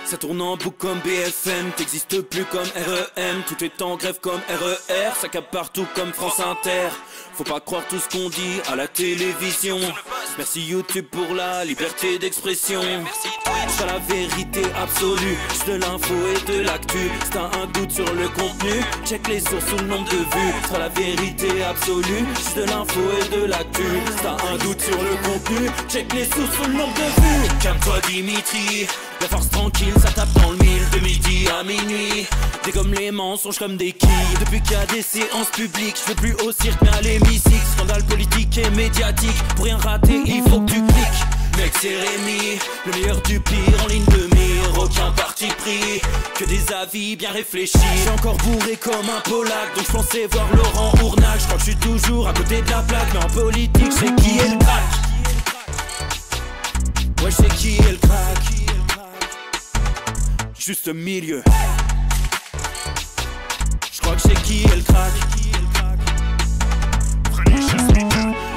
Ça tourne en boucle comme BFM, t'existes plus comme REM. Tout est en grève comme RER, ça capte partout comme France Inter. Faut pas croire tout ce qu'on dit à la télévision. Merci YouTube pour la liberté d'expression. C'est pas la vérité absolue, c'est de l'info et de l'actu. Si t'as un doute sur le contenu, check les sources ou le nombre de vues. C'est pas la vérité absolue, c'est de l'info et de l'actu. Si t'as un doute sur le contenu, check les sources ou le nombre de vues. Calme-toi Dimitri, la force tranquille, ça tape dans le mille. De midi à minuit, dégomme les mensonges comme des quilles. Depuis qu'il y a des séances publiques, je veux plus au cirque mais à l'hémicycle. Scandale politique et médiatique, pour rien rater il faut que tu cliques. Mec c'est Rémi, le meilleur du pire en ligne de mire. Aucun parti pris, que des avis bien réfléchis. J'suis encore bourré comme un Polac, donc j'pensais voir Laurent Ournac. J'crois que j'suis toujours à côté de la plaque, mais en politique j'sais qui est le crack. Ouais j'sais qui est le crack. Juste milieu. J'crois que j'sais qui est le crack.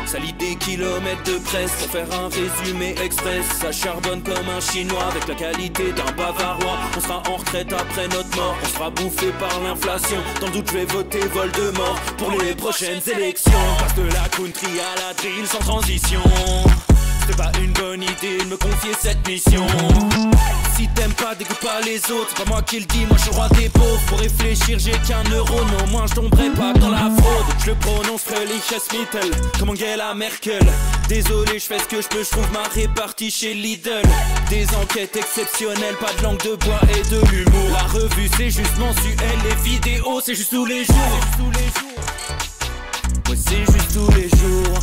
Ça lit des kilomètres de presse pour faire un résumé express. Ça charbonne comme un chinois avec la qualité d'un bavarois. On sera en retraite après notre mort, on sera bouffé par l'inflation. Dans le doute je vais voter Voldemort pour les prochaines élections. Passe de la country à la drill sans transition. C'est pas une bonne idée de me confier cette mission. Si t'aimes pas, dégoûte pas les autres. C'est pas moi qui le dis, moi je suis roi des pauvres. Pour réfléchir j'ai qu'un euro, mais au moins je tomberai pas dans la fraude. Je le prononce Mittel, comme Angela Merkel. Désolé, je fais ce que je peux, je trouve ma répartie chez Lidl. Des enquêtes exceptionnelles, pas de langue de bois et de l'humour. La revue c'est juste mensuel, les vidéos c'est juste tous les jours. Ouais c'est juste tous les jours.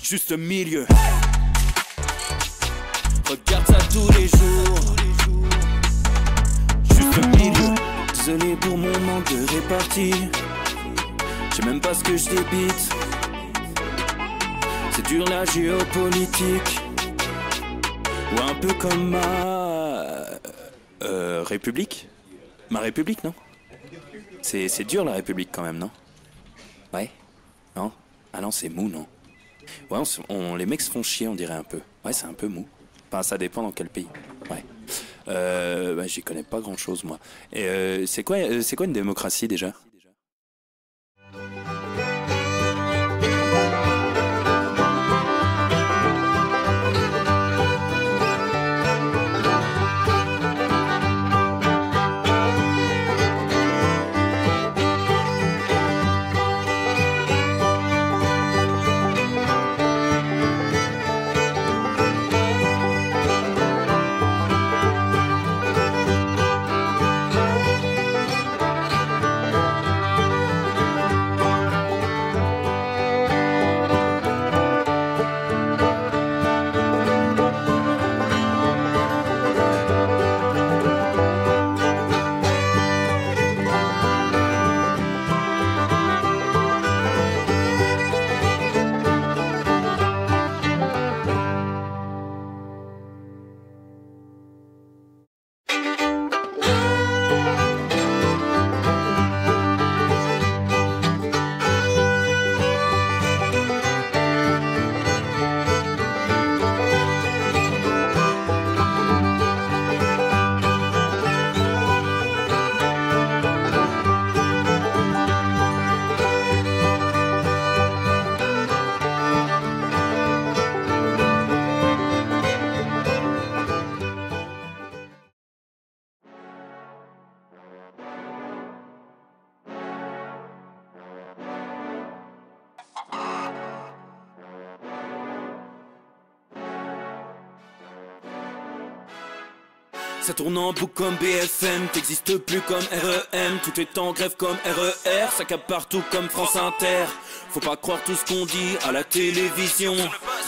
Juste milieu. Regarde ça tous les jours. Juste milieu. Désolé pour mon manque de répartie. Je sais même pas ce que je débite. C'est dur la géopolitique. Ou un peu comme ma... République. Ma République, non? C'est dur la République quand même, non? Ouais? Non? Ah non, c'est mou, non? Ouais, les mecs se font chier, on dirait un peu. Ouais, c'est un peu mou. Enfin, ça dépend dans quel pays. Ouais. Bah, j'y connais pas grand chose, moi. Et c'est quoi une démocratie déjà? Ça tourne en boucle comme BFM, t'existes plus comme REM. Tout est en grève comme RER, ça capte partout comme France Inter. Faut pas croire tout ce qu'on dit à la télévision.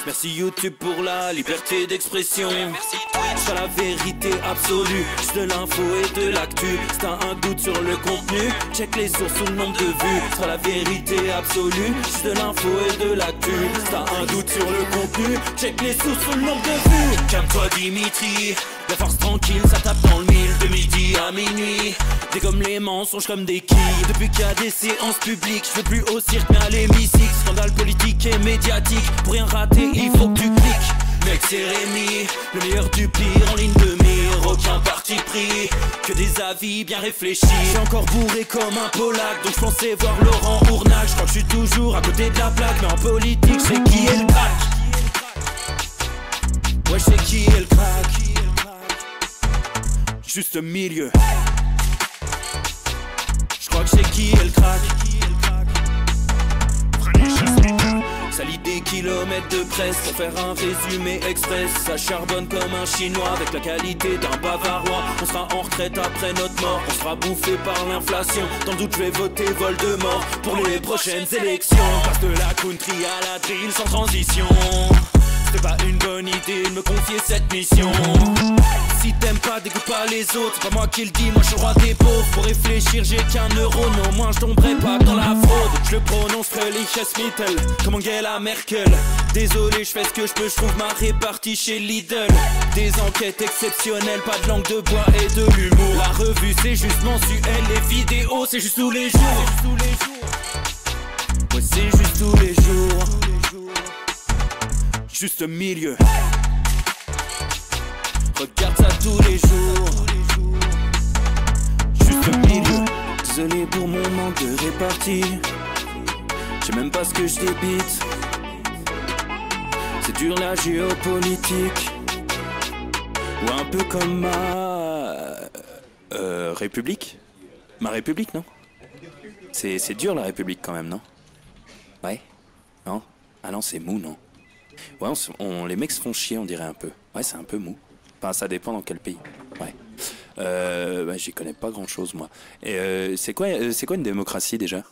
Merci YouTube pour la liberté d'expression. C'est pas la vérité absolue, c'est de l'info et de l'actu. Si t'as un doute sur le contenu, check les sources ou le nombre de vues. C'est pas la vérité absolue, c'est de l'info et de l'actu. Si t'as un doute sur le contenu, check les sources ou le nombre de vues. Calme-toi Dimitri, la force tranquille, ça tape dans le mille. De midi à minuit, dégomme les mensonges comme des quilles. Depuis qu'il y a des séances publiques, je veux plus au cirque mais à l'hémicycle. Scandale politique et médiatique, pour rien rater il faut que tu cliques. Mec c'est Rémi, le meilleur du pire en ligne de mire. Aucun parti pris, que des avis bien réfléchis. J'suis encore bourré comme un Polac, donc j'pensais voir Laurent Ournac. J'crois que j'suis toujours à côté de la plaque, mais en politique j'sais qui est le crack. Ouais j'sais qui est le crack. Juste milieu. J'crois que j'sais qui est le crack. Ça lit des kilomètres de presse pour faire un résumé express. Ça charbonne comme un chinois avec la qualité d'un bavarois. On sera en retraite après notre mort, on sera bouffé par l'inflation. Dans le doute je vais voter Voldemort pour les prochaines élections. Passe de la country à la drill sans transition. C'est pas une bonne idée de me confier cette mission. Si t'aimes pas, dégoûte pas les autres. C'est pas moi qui le dis, moi je suis roi des pauvres. Pour réfléchir, j'ai qu'un euro, non, moi je tomberai pas dans la fraude. Je le prononce Fröhliches Mittel, comme Angela Merkel. Désolé, je fais ce que je peux, je trouve ma répartie chez Lidl. Des enquêtes exceptionnelles, pas de langue de bois et de l'humour. La revue c'est juste mensuel, les vidéos c'est juste tous les jours. Ouais, c'est juste tous les jours. Juste milieu. Regarde ça tous les jours. Juste milieu. Désolé pour mon manque de répartie. Je sais même pas ce que je débite. C'est dur la géopolitique. Ou un peu comme ma République. Ma République, non? C'est dur la République quand même, non? Ouais? Non? Ah non, c'est mou, non? Ouais, les mecs se font chier, on dirait un peu. Ouais, c'est un peu mou. Enfin, ça dépend dans quel pays. Ouais. Bah, j'y connais pas grand chose, moi. Et c'est quoi une démocratie déjà?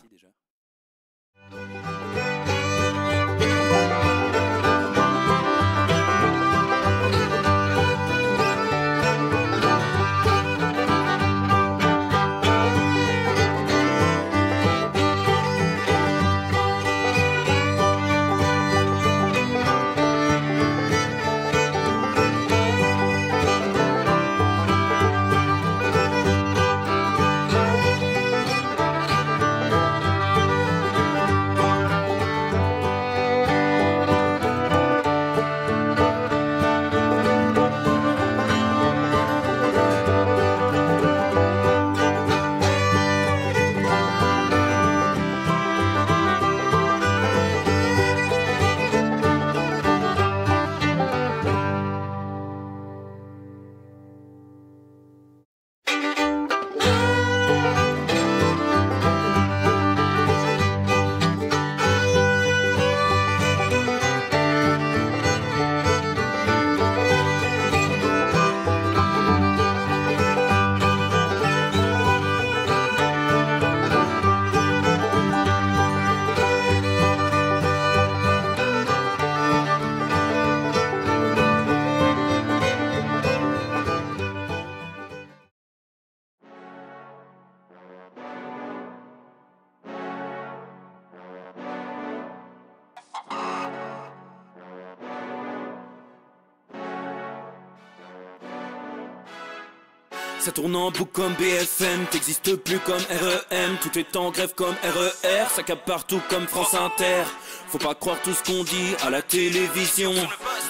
Ça tourne en boucle comme BFM, t'existes plus comme REM. Tout est en grève comme RER, ça capte partout comme France Inter. Faut pas croire tout ce qu'on dit à la télévision.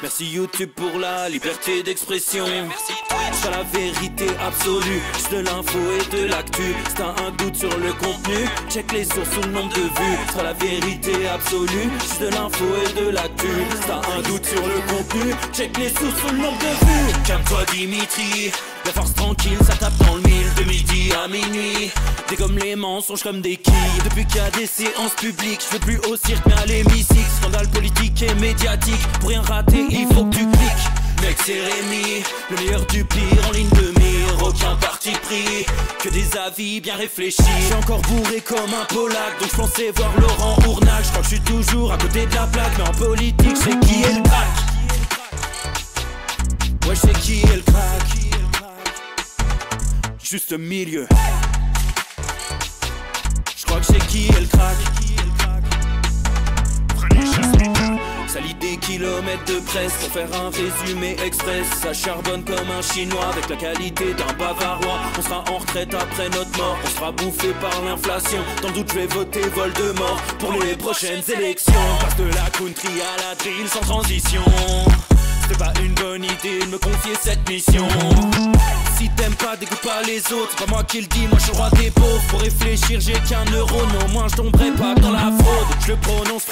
Merci YouTube pour la liberté d'expression. C'est la vérité absolue, c'est de l'info et de l'actu. Si t'as un doute sur le contenu, check les sources ou le nombre de vues. C'est la vérité absolue, c'est de l'info et de l'actu. Si t'as un doute sur le contenu, check les sources ou le nombre de vues. Calme-toi Dimitri, la force tranquille, ça tape dans le mille. De midi à minuit, dégomme les mensonges comme des quilles. Depuis qu'il y a des séances publiques, je veux plus au cirque mais à l'hémicycle. Scandale politique et médiatique, pour rien rater il faut que tu cliques. Mec c'est Rémi, le meilleur du pire en ligne de mire. Aucun parti pris, que des avis bien réfléchis. J'suis encore bourré comme un Polac, donc j'pensais voir Laurent Ournac. J'crois que j'suis toujours à côté de la plaque, mais en politique j'sais qui est le crack. Ouais j'sais qui est le crack. Juste milieu. J'crois que j'sais qui est le crack. Ça lit des kilomètres de presse pour faire un résumé express. Ça charbonne comme un chinois avec la qualité d'un bavarois. On sera en retraite après notre mort, on sera bouffé par l'inflation. Dans le doute je vais voter Voldemort pour les prochaines élections. Passe de la country à la drill sans transition. C'était pas une bonne idée de me confier cette mission. Si t'aimes pas, dégoûte pas les autres. C'est pas moi qui le dis, moi je suis le roi des pauvres. Pour réfléchir, j'ai qu'un euro, mais au moins je tomberai pas dans la fraude. Je le prononce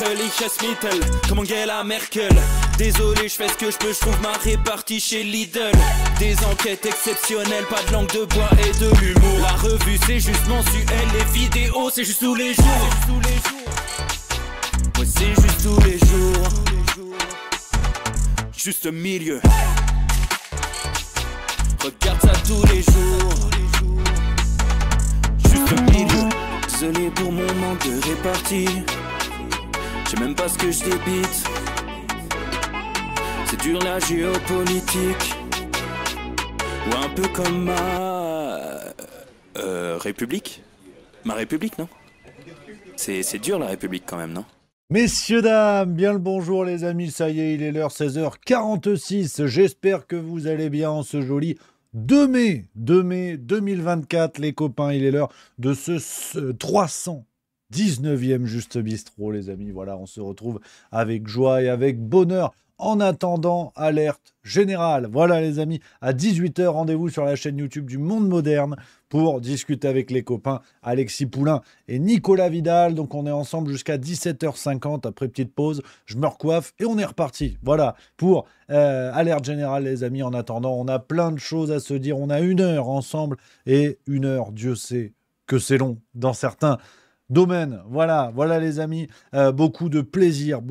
Mittel, comme Angela Merkel. Désolé, je fais ce que je peux, je trouve ma répartie chez Lidl. Des enquêtes exceptionnelles, pas de langue de bois et de l'humour. La revue c'est juste mensuel, les vidéos c'est juste tous les jours. Ouais, c'est juste tous les jours. Juste milieu. Regarde ça tous les jours. Juste milieu. Désolé pour mon manque de répartie. Je sais même pas ce que je débite. C'est dur la géopolitique. Ou un peu comme ma République. Ma République, non? C'est dur la République quand même, non? Messieurs, dames, bien le bonjour les amis, ça y est, il est l'heure 16h46. J'espère que vous allez bien en ce joli 2 mai 2024. Les copains, il est l'heure de ce 319e Juste Bistrot, les amis. Voilà, on se retrouve avec joie et avec bonheur. En attendant, alerte générale. Voilà les amis, à 18h, rendez-vous sur la chaîne YouTube du Monde Moderne pour discuter avec les copains Alexis Poulain et Nicolas Vidal. Donc on est ensemble jusqu'à 17h50, après petite pause, je me recoiffe et on est reparti. Voilà, pour alerte générale les amis. En attendant, on a plein de choses à se dire. On a 1 heure ensemble et 1 heure, Dieu sait que c'est long dans certains domaines. Voilà les amis, beaucoup de plaisir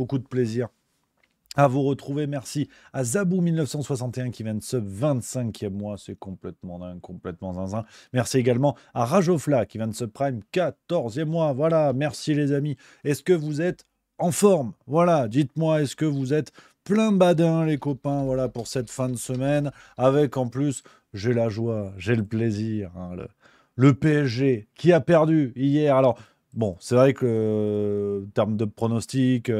à vous retrouver. Merci à Zabou1961 qui vient de sub 25e mois, c'est complètement dingue, complètement zinzin. Merci également à Rajofla qui vient de sub prime 14e mois. Voilà, merci les amis. Est-ce que vous êtes en forme? Voilà, dites-moi, est-ce que vous êtes plein badin les copains? Voilà, pour cette fin de semaine, avec en plus, j'ai la joie, j'ai le plaisir, hein, le PSG qui a perdu hier. Alors, bon, c'est vrai que en termes de pronostic...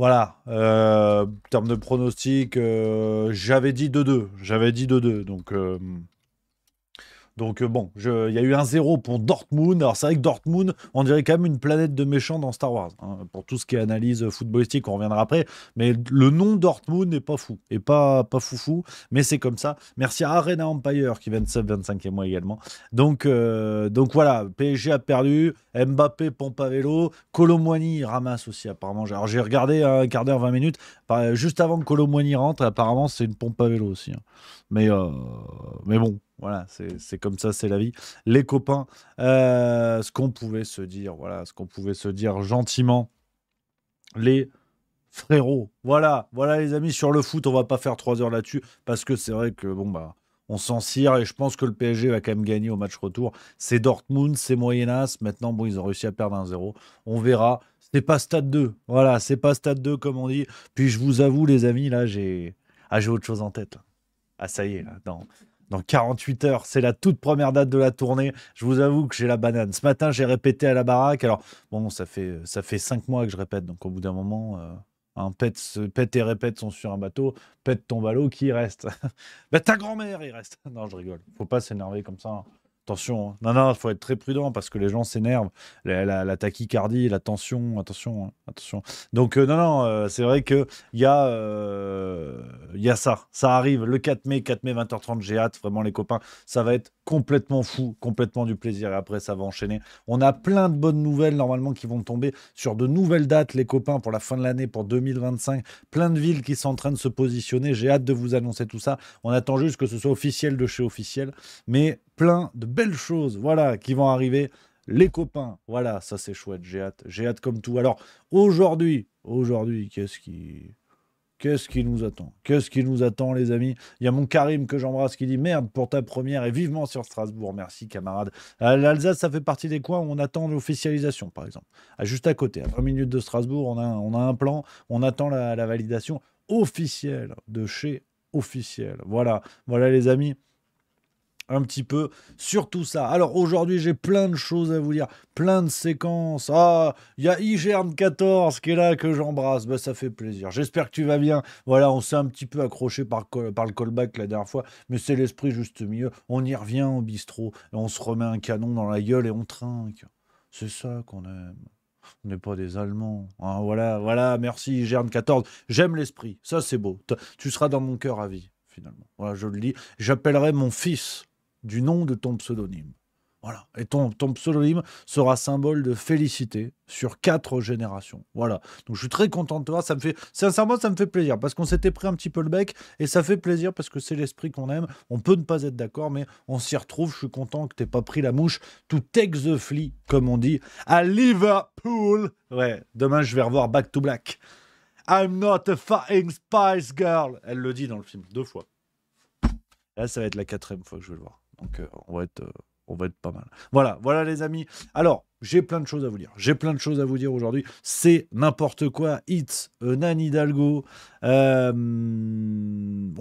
Voilà, en termes de pronostic, j'avais dit 2-2. Donc bon, il y a eu 1-0 pour Dortmund. Alors c'est vrai que Dortmund, on dirait quand même une planète de méchants dans Star Wars. Hein, pour tout ce qui est analyse footballistique, on reviendra après. Mais le nom Dortmund n'est pas fou. Et pas foufou, mais c'est comme ça. Merci à Arena Empire qui vient de sub 25e mois également. Donc voilà, PSG a perdu. Mbappé pompe à vélo. Kolo Muani ramasse aussi apparemment. Alors j'ai regardé un quart d'heure, 20 minutes. Juste avant que Kolo Muani rentre, apparemment c'est une pompe à vélo aussi. Hein. Mais bon. Voilà, c'est comme ça, c'est la vie. Les copains, ce qu'on pouvait se dire, gentiment, les frérots. Voilà les amis, sur le foot, on va pas faire 3 heures là-dessus, parce que c'est vrai que, on s'en cire, et je pense que le PSG va quand même gagner au match retour. C'est Dortmund, c'est moyennasse. Maintenant, bon, ils ont réussi à perdre 1-0. On verra. C'est pas Stade 2. Voilà, c'est pas Stade 2, comme on dit. Puis je vous avoue, les amis, là, j'ai autre chose en tête. Là. Ah, ça y est, là, dans 48 heures, c'est la toute première date de la tournée. Je vous avoue que j'ai la banane. Ce matin, j'ai répété à la baraque. Alors, bon, ça fait 5 mois que je répète. Donc, au bout d'un moment, pète et répète sont sur un bateau. Pète ton ballot, qui reste? Ta grand-mère, il reste. Non, je rigole. Faut pas s'énerver comme ça. Hein. Attention. Hein. Non, il faut être très prudent parce que les gens s'énervent. La tachycardie, la tension, attention. Donc, c'est vrai qu'il y a ça. Ça arrive le 4 mai, 20h30. J'ai hâte, vraiment, les copains. Ça va être complètement fou, complètement du plaisir. Et après, ça va enchaîner. On a plein de bonnes nouvelles, normalement, qui vont tomber sur de nouvelles dates, les copains, pour la fin de l'année, pour 2025. Plein de villes qui sont en train de se positionner. J'ai hâte de vous annoncer tout ça. On attend juste que ce soit officiel de chez officiel. Mais plein de belles choses, voilà, qui vont arriver. Les copains, voilà, ça c'est chouette, j'ai hâte comme tout. Alors, aujourd'hui, qu'est-ce qui nous attend? Qu'est-ce qui nous attend, les amis? Il y a mon Karim que j'embrasse qui dit « Merde pour ta première et vivement sur Strasbourg. » Merci, camarade. L'Alsace, ça fait partie des coins où on attend l'officialisation, par exemple. Juste à côté, à 20 minutes de Strasbourg, on a un plan, on attend la validation officielle de chez officiel. Voilà, les amis. Un petit peu sur tout ça. Alors aujourd'hui, j'ai plein de choses à vous dire, plein de séquences. Ah, il y a Igerne14 qui est là, que j'embrasse. Ça fait plaisir. J'espère que tu vas bien. Voilà, on s'est un petit peu accroché par le callback la dernière fois, mais c'est l'esprit juste mieux. On y revient au bistrot et on se remet un canon dans la gueule et on trinque. C'est ça qu'on aime. On n'est pas des Allemands. Hein, voilà, merci, Gerne 14. J'aime l'esprit. Ça, c'est beau. Tu seras dans mon cœur à vie, finalement. Voilà, je le dis. J'appellerai mon fils du nom de ton pseudonyme. Voilà. Et ton pseudonyme sera symbole de félicité sur 4 générations. Voilà. Donc je suis très content de toi. Sincèrement, ça me fait plaisir parce qu'on s'était pris un petit peu le bec et ça fait plaisir parce que c'est l'esprit qu'on aime. On peut ne pas être d'accord, mais on s'y retrouve. Je suis content que tu n'aies pas pris la mouche. To take the flea, comme on dit, à Liverpool. Ouais. Demain, je vais revoir Back to Black. I'm not a fucking Spice Girl. Elle le dit dans le film 2 fois. Là, ça va être la 4e fois que je vais le voir. Donc on va être pas mal. Voilà les amis. Alors, j'ai plein de choses à vous dire. J'ai plein de choses à vous dire aujourd'hui. C'est n'importe quoi. It's Anne Hidalgo. On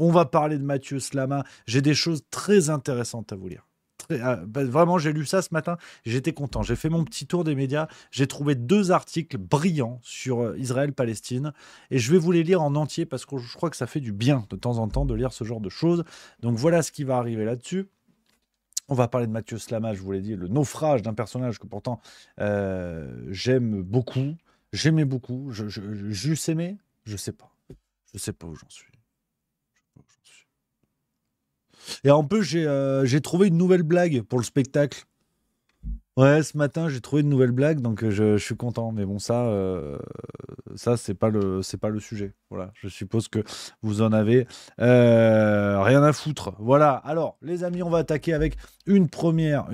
va parler de Mathieu Slama. J'ai des choses très intéressantes à vous lire. Vraiment, j'ai lu ça ce matin. J'étais content. J'ai fait mon petit tour des médias. J'ai trouvé 2 articles brillants sur Israël-Palestine. Et je vais vous les lire en entier parce que je crois que ça fait du bien de temps en temps de lire ce genre de choses. Donc voilà ce qui va arriver là-dessus. On va parler de Mathieu Slama, je vous l'ai dit, le naufrage d'un personnage que pourtant j'aime beaucoup. J'aimais beaucoup. J'eusse aimé, je sais pas. Je sais pas où j'en suis. Et en plus, j'ai trouvé une nouvelle blague pour le spectacle. Ouais, ce matin, j'ai trouvé une nouvelle blague, donc je suis content. Mais bon, ça c'est pas le sujet. Voilà, je suppose que vous en avez rien à foutre. Voilà. Alors, les amis, on va attaquer avec une première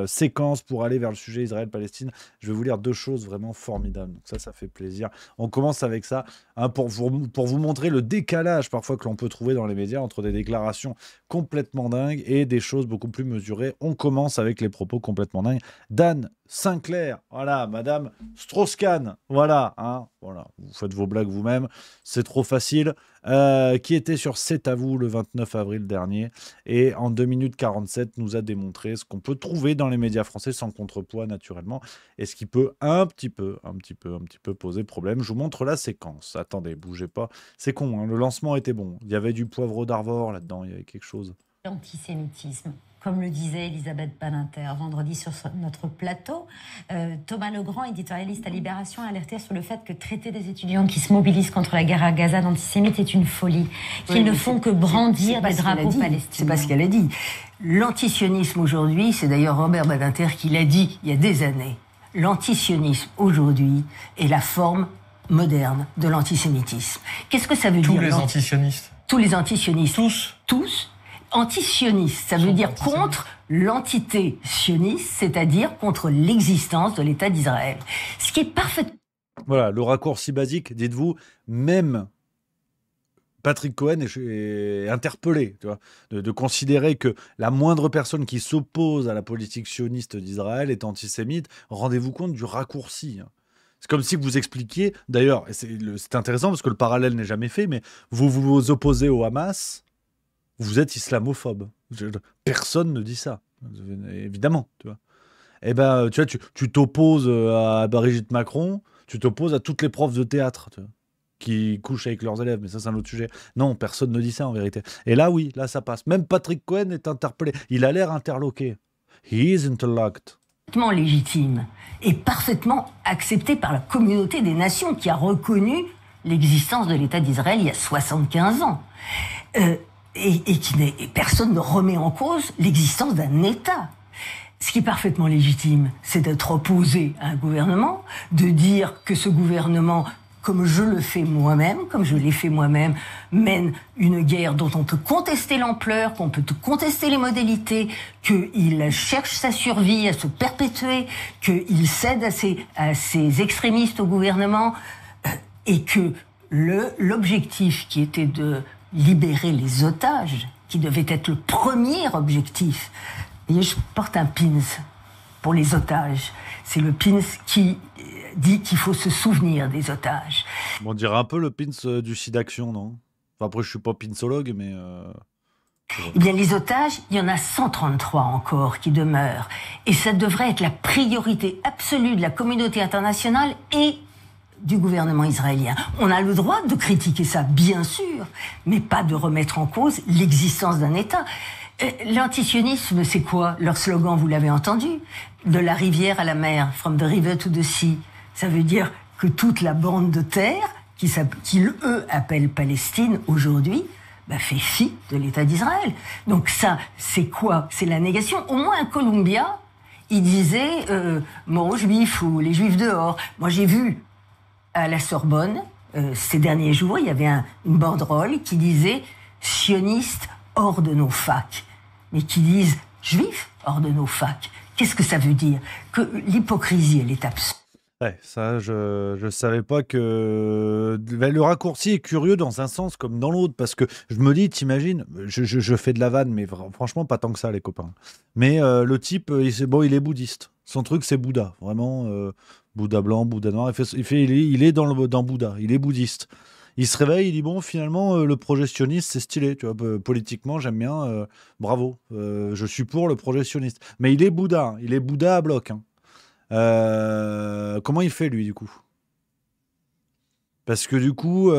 séquence pour aller vers le sujet Israël-Palestine. Je vais vous lire 2 choses vraiment formidables. Donc ça fait plaisir. On commence avec ça, hein, pour vous montrer le décalage parfois que l'on peut trouver dans les médias entre des déclarations complètement dingues et des choses beaucoup plus mesurées. On commence avec les propos complètement dingues d'Anne Sinclair, voilà, Madame Strauss-Kahn, voilà, hein, voilà, vous faites vos blagues vous-même, c'est trop facile, qui était sur C'est à vous le 29 avril dernier, et en 2 minutes 47 nous a démontré ce qu'on peut trouver dans les médias français sans contrepoids naturellement, et ce qui peut un petit peu poser problème. Je vous montre la séquence, attendez, bougez pas, c'est con, hein, le lancement était bon, il y avait du poivre d'Arvor là-dedans, il y avait quelque chose. L'antisémitisme. Comme le disait Elisabeth Badinter vendredi sur notre plateau, Thomas Legrand, éditorialiste à Libération, a alerté sur le fait que traiter des étudiants qui se mobilisent contre la guerre à Gaza d'antisémites est une folie, qu'ils ne font que brandir des drapeaux palestiniens. C'est pas ce qu'elle a dit. L'antisionisme aujourd'hui, c'est d'ailleurs Robert Badinter qui l'a dit il y a des années, l'antisionisme aujourd'hui est la forme moderne de l'antisémitisme. Qu'est-ce que ça veut dire? Tous les antisionistes. Tous les antisionistes. Tous. Antisioniste, ça veut dire contre l'entité sioniste, c'est-à-dire contre l'existence de l'État d'Israël. Ce qui est parfaitement... Voilà, le raccourci basique, dites-vous, même Patrick Cohen est interpellé, tu vois, de considérer que la moindre personne qui s'oppose à la politique sioniste d'Israël est antisémite. Rendez-vous compte du raccourci, hein. C'est comme si vous expliquiez, d'ailleurs, c'est intéressant parce que le parallèle n'est jamais fait, mais vous vous opposez au Hamas... Vous êtes islamophobe. Personne ne dit ça, évidemment. Tu vois. Eh ben, tu vois, tu t'opposes à Brigitte Macron, tu t'opposes à toutes les profs de théâtre, tu vois, qui couchent avec leurs élèves, mais ça c'est un autre sujet. Non, personne ne dit ça en vérité. Et là, oui, là ça passe. Même Patrick Cohen est interpellé. Il a l'air interloqué. He is interlocked. Légitime et parfaitement accepté par la communauté des nations qui a reconnu l'existence de l'État d'Israël il y a 75 ans. Et personne ne remet en cause l'existence d'un État. Ce qui est parfaitement légitime, c'est d'être opposé à un gouvernement, de dire que ce gouvernement, comme je le fais moi-même, comme je l'ai fait moi-même, mène une guerre dont on peut contester l'ampleur, qu'on peut contester les modalités, qu'il cherche sa survie à se perpétuer, qu'il cède à ses extrémistes au gouvernement, et que l'objectif qui était de libérer les otages, qui devait être le premier objectif. Et je porte un pins pour les otages. C'est le pins qui dit qu'il faut se souvenir des otages. On dirait un peu le pins du SIDAction, non? Enfin, après, je suis pas pinsologue, mais... Eh bien, les otages, il y en a 133 encore qui demeurent. Et ça devrait être la priorité absolue de la communauté internationale et du gouvernement israélien. On a le droit de critiquer ça, bien sûr, mais pas de remettre en cause l'existence d'un État. L'antisionisme, c'est quoi? Leur slogan, vous l'avez entendu, de la rivière à la mer, from the river to the sea. Ça veut dire que toute la bande de terre, qu'ils eux appellent Palestine aujourd'hui, fait fi de l'État d'Israël. Donc ça, c'est quoi? C'est la négation. Au moins un Columbia, il disait mort aux Juifs ou les Juifs dehors. Moi, j'ai vu à la Sorbonne, ces derniers jours, il y avait une banderole qui disait sionistes hors de nos facs, mais qui disent juifs hors de nos facs. Qu'est-ce que ça veut dire? Que l'hypocrisie, elle est absurde. Ouais, ça, je savais pas que le raccourci est curieux dans un sens comme dans l'autre, parce que je me dis, t'imagines, je fais de la vanne, mais franchement pas tant que ça, les copains. Mais le type, il est bouddhiste. Son truc, c'est Bouddha, vraiment Bouddha blanc, Bouddha noir. Il est dans Bouddha, il est bouddhiste. Il se réveille, il dit bon, finalement, le projet sioniste, c'est stylé, tu vois, politiquement, j'aime bien, bravo, je suis pour le projet sioniste. Mais il est Bouddha, il est Bouddha à bloc, hein. Comment il fait, lui, du coup? Parce que du coup,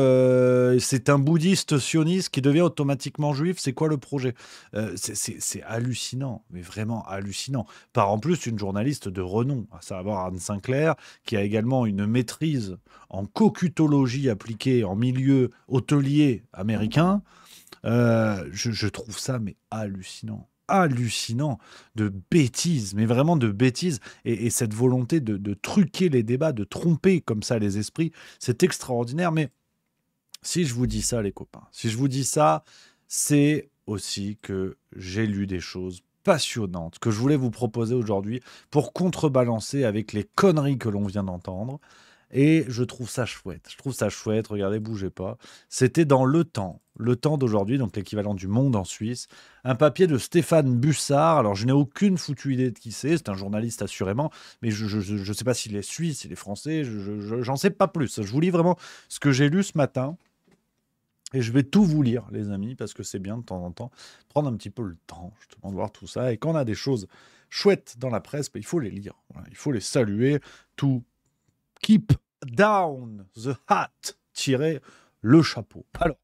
c'est un bouddhiste sioniste qui devient automatiquement juif. C'est quoi le projet? C'est hallucinant, mais vraiment hallucinant. Par en plus une journaliste de renom, à savoir Anne Sinclair, qui a également une maîtrise en cocutologie appliquée en milieu hôtelier américain. Je trouve ça mais hallucinant de bêtises, mais vraiment de bêtises, et cette volonté de truquer les débats, de tromper comme ça les esprits, c'est extraordinaire. Mais si je vous dis ça, les copains, si je vous dis ça, c'est aussi que j'ai lu des choses passionnantes que je voulais vous proposer aujourd'hui pour contrebalancer avec les conneries que l'on vient d'entendre. Et je trouve ça chouette. Regardez, bougez pas. C'était dans Le Temps d'aujourd'hui, donc l'équivalent du Monde en Suisse. Un papier de Stéphane Bussard. Alors, je n'ai aucune foutue idée de qui c'est. C'est un journaliste assurément, mais je sais pas s'il est suisse, s'il est français. J'en sais pas plus. Je vous lis vraiment ce que j'ai lu ce matin. Et je vais tout vous lire, les amis, parce que c'est bien de temps en temps prendre un petit peu le temps, justement, de voir tout ça. Et quand on a des choses chouettes dans la presse, il faut les lire. Voilà, il faut les saluer. Tout keep down the hat, tirer le chapeau. Alors,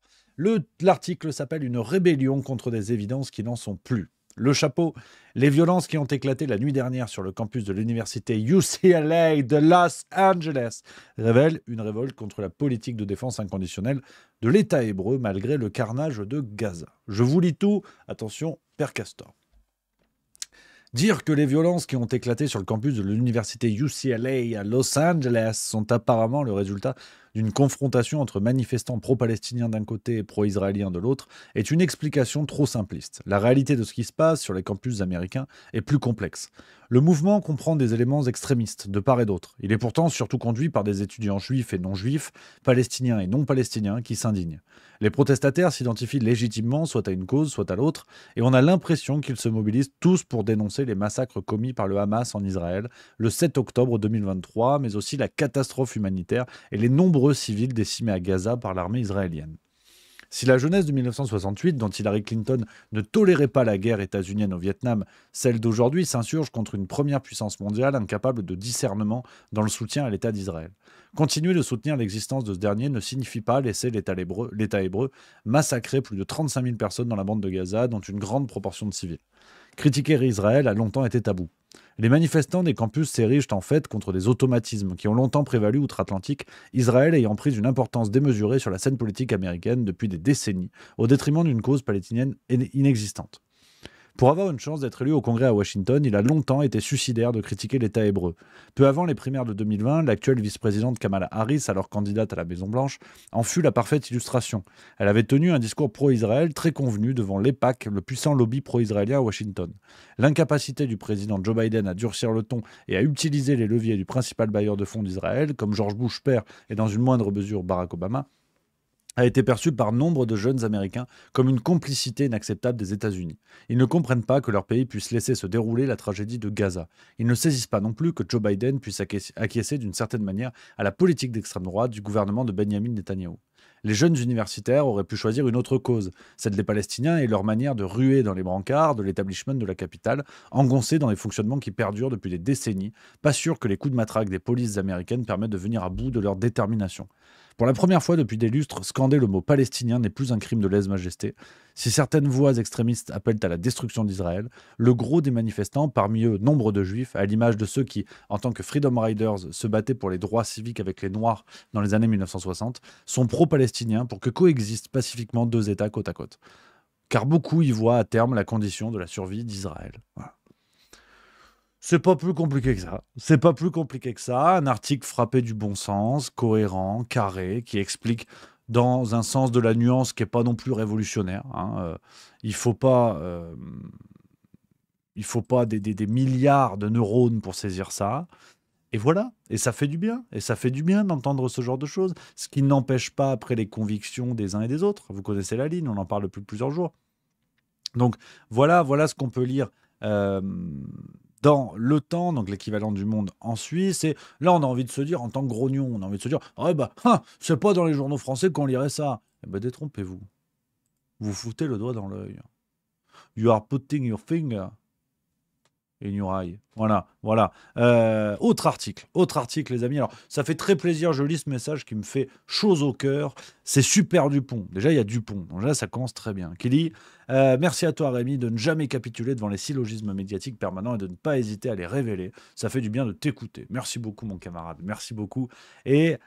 l'article s'appelle « Une rébellion contre des évidences qui n'en sont plus ». Le chapeau, les violences qui ont éclaté la nuit dernière sur le campus de l'université UCLA de Los Angeles révèlent une révolte contre la politique de défense inconditionnelle de l'État hébreu malgré le carnage de Gaza. Je vous lis tout, attention, Père Castor. Dire que les violences qui ont éclaté sur le campus de l'université UCLA à Los Angeles sont apparemment le résultat d'une confrontation entre manifestants pro-palestiniens d'un côté et pro-israéliens de l'autre est une explication trop simpliste. La réalité de ce qui se passe sur les campus américains est plus complexe. Le mouvement comprend des éléments extrémistes de part et d'autre. Il est pourtant surtout conduit par des étudiants juifs et non juifs, palestiniens et non palestiniens qui s'indignent. Les protestataires s'identifient légitimement soit à une cause, soit à l'autre, et on a l'impression qu'ils se mobilisent tous pour dénoncer les massacres commis par le Hamas en Israël le 7 octobre 2023, mais aussi la catastrophe humanitaire et les nombreux civils décimés à Gaza par l'armée israélienne. Si la jeunesse de 1968, dont Hillary Clinton ne tolérait pas la guerre états-unienne au Vietnam, celle d'aujourd'hui s'insurge contre une première puissance mondiale incapable de discernement dans le soutien à l'État d'Israël. Continuer de soutenir l'existence de ce dernier ne signifie pas laisser l'État hébreu massacrer plus de 35 000 personnes dans la bande de Gaza, dont une grande proportion de civils. Critiquer Israël a longtemps été tabou. Les manifestants des campus s'érigent en fait contre des automatismes qui ont longtemps prévalu outre-Atlantique, Israël ayant pris une importance démesurée sur la scène politique américaine depuis des décennies, au détriment d'une cause palestinienne inexistante. Pour avoir une chance d'être élu au Congrès à Washington, il a longtemps été suicidaire de critiquer l'État hébreu. Peu avant les primaires de 2020, l'actuelle vice-présidente Kamala Harris, alors candidate à la Maison-Blanche, en fut la parfaite illustration. Elle avait tenu un discours pro-Israël très convenu devant l'EPAC, le puissant lobby pro-israélien à Washington. L'incapacité du président Joe Biden à durcir le ton et à utiliser les leviers du principal bailleur de fonds d'Israël, comme George Bush père et dans une moindre mesure Barack Obama, a été perçue par nombre de jeunes Américains comme une complicité inacceptable des États-Unis. Ils ne comprennent pas que leur pays puisse laisser se dérouler la tragédie de Gaza. Ils ne saisissent pas non plus que Joe Biden puisse acquiescer d'une certaine manière à la politique d'extrême droite du gouvernement de Benjamin Netanyahou. Les jeunes universitaires auraient pu choisir une autre cause, celle des Palestiniens et leur manière de ruer dans les brancards de l'établissement de la capitale, engoncés dans les fonctionnements qui perdurent depuis des décennies, pas sûr que les coups de matraque des polices américaines permettent de venir à bout de leur détermination. Pour la première fois depuis des lustres, scander le mot palestinien n'est plus un crime de lèse-majesté. Si certaines voix extrémistes appellent à la destruction d'Israël, le gros des manifestants, parmi eux nombre de juifs, à l'image de ceux qui, en tant que Freedom Riders, se battaient pour les droits civiques avec les Noirs dans les années 1960, sont pro-palestiniens pour que coexistent pacifiquement deux États côte à côte. Car beaucoup y voient à terme la condition de la survie d'Israël. Voilà. C'est pas plus compliqué que ça. C'est pas plus compliqué que ça. Un article frappé du bon sens, cohérent, carré, qui explique dans un sens de la nuance qui n'est pas non plus révolutionnaire. Il faut pas des milliards de neurones pour saisir ça. Et voilà. Et ça fait du bien. Et ça fait du bien d'entendre ce genre de choses. Ce qui n'empêche pas après les convictions des uns et des autres. Vous connaissez la ligne, on en parle depuis plusieurs jours. Donc voilà ce qu'on peut lire dans Le Temps, donc l'équivalent du Monde en Suisse. Et là, on a envie de se dire, en tant que grognon, on a envie de se dire, c'est pas dans les journaux français qu'on lirait ça. Eh ben, détrompez-vous. Vous foutez le doigt dans l'œil. You are putting your finger in your eye. Voilà. Autre article, les amis. Alors, ça fait très plaisir, je lis ce message qui me fait chaud au cœur. C'est Super Dupont. Déjà, il y a Dupont. Donc là, ça commence très bien. Qui dit merci à toi, Rémi, de ne jamais capituler devant les syllogismes médiatiques permanents et de ne pas hésiter à les révéler. Ça fait du bien de t'écouter. Merci beaucoup, mon camarade. Merci beaucoup. Et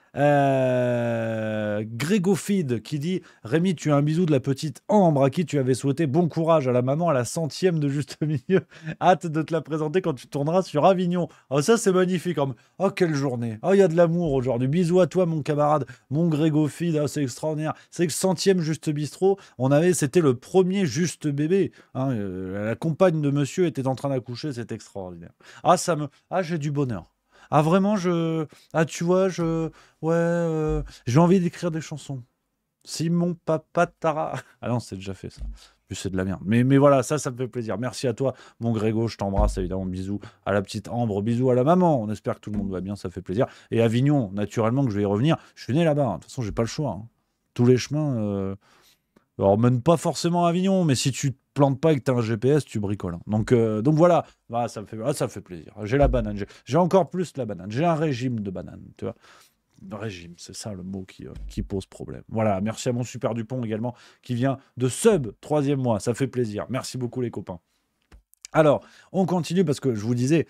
Grégofide qui dit Rémi, tu as un bisou de la petite Ambre à qui tu avais souhaité bon courage à la maman à la 100e de Juste Milieu. Hâte de te la présenter quand tu tourneras sur Avignon. Oh, ça, c'est magnifique. Oh, quelle journée. Oh, il y a de l'amour aujourd'hui. Bisous à toi, mon camarade, mon Grégofide. Oh, c'est extraordinaire. C'est que 100e Juste Bistrot, c'était le premier Juste Bébé. La compagne de monsieur était en train d'accoucher. C'est extraordinaire. J'ai du bonheur. Vraiment, tu vois, j'ai envie d'écrire des chansons. Simon Papa Tara. Ah non, c'est déjà fait, ça. Plus c'est de la merde. Mais voilà, ça me fait plaisir. Merci à toi, mon Grégo. Je t'embrasse, évidemment. Bisous à la petite Ambre. Bisous à la maman. On espère que tout le monde va bien. Ça fait plaisir. Et Avignon, naturellement, que je vais y revenir. Je suis né là-bas. De toute façon, j'ai pas le choix. Tous les chemins... Alors, mène pas forcément à Avignon, mais si tu te plantes pas et que tu as un GPS, tu bricoles. Donc voilà, ça me fait plaisir. J'ai la banane, j'ai encore plus la banane. J'ai un régime de banane, tu vois. Régime, c'est ça le mot qui pose problème. Voilà, merci à mon Super Dupont également, qui vient de sub 3e mois. Ça fait plaisir. Merci beaucoup, les copains. Alors, on continue parce que je vous disais,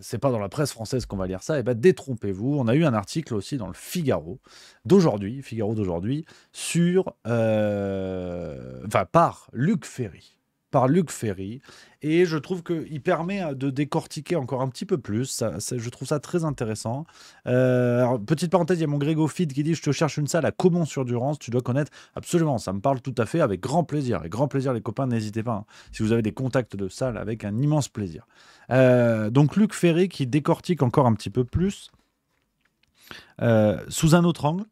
c'est pas dans la presse française qu'on va lire ça. Et ben, détrompez-vous. On a eu un article aussi dans le Figaro d'aujourd'hui, par Luc Ferry. Et je trouve qu'il permet de décortiquer encore un petit peu plus. Je trouve ça très intéressant. Alors, petite parenthèse, il y a mon Grégofide qui dit « Je te cherche une salle à Caumont-sur-Durance, tu dois connaître. » Absolument, ça me parle tout à fait, avec grand plaisir. Avec grand plaisir, les copains, n'hésitez pas. Si vous avez des contacts de salle, avec un immense plaisir. Donc Luc Ferry qui décortique encore un petit peu plus, sous un autre angle,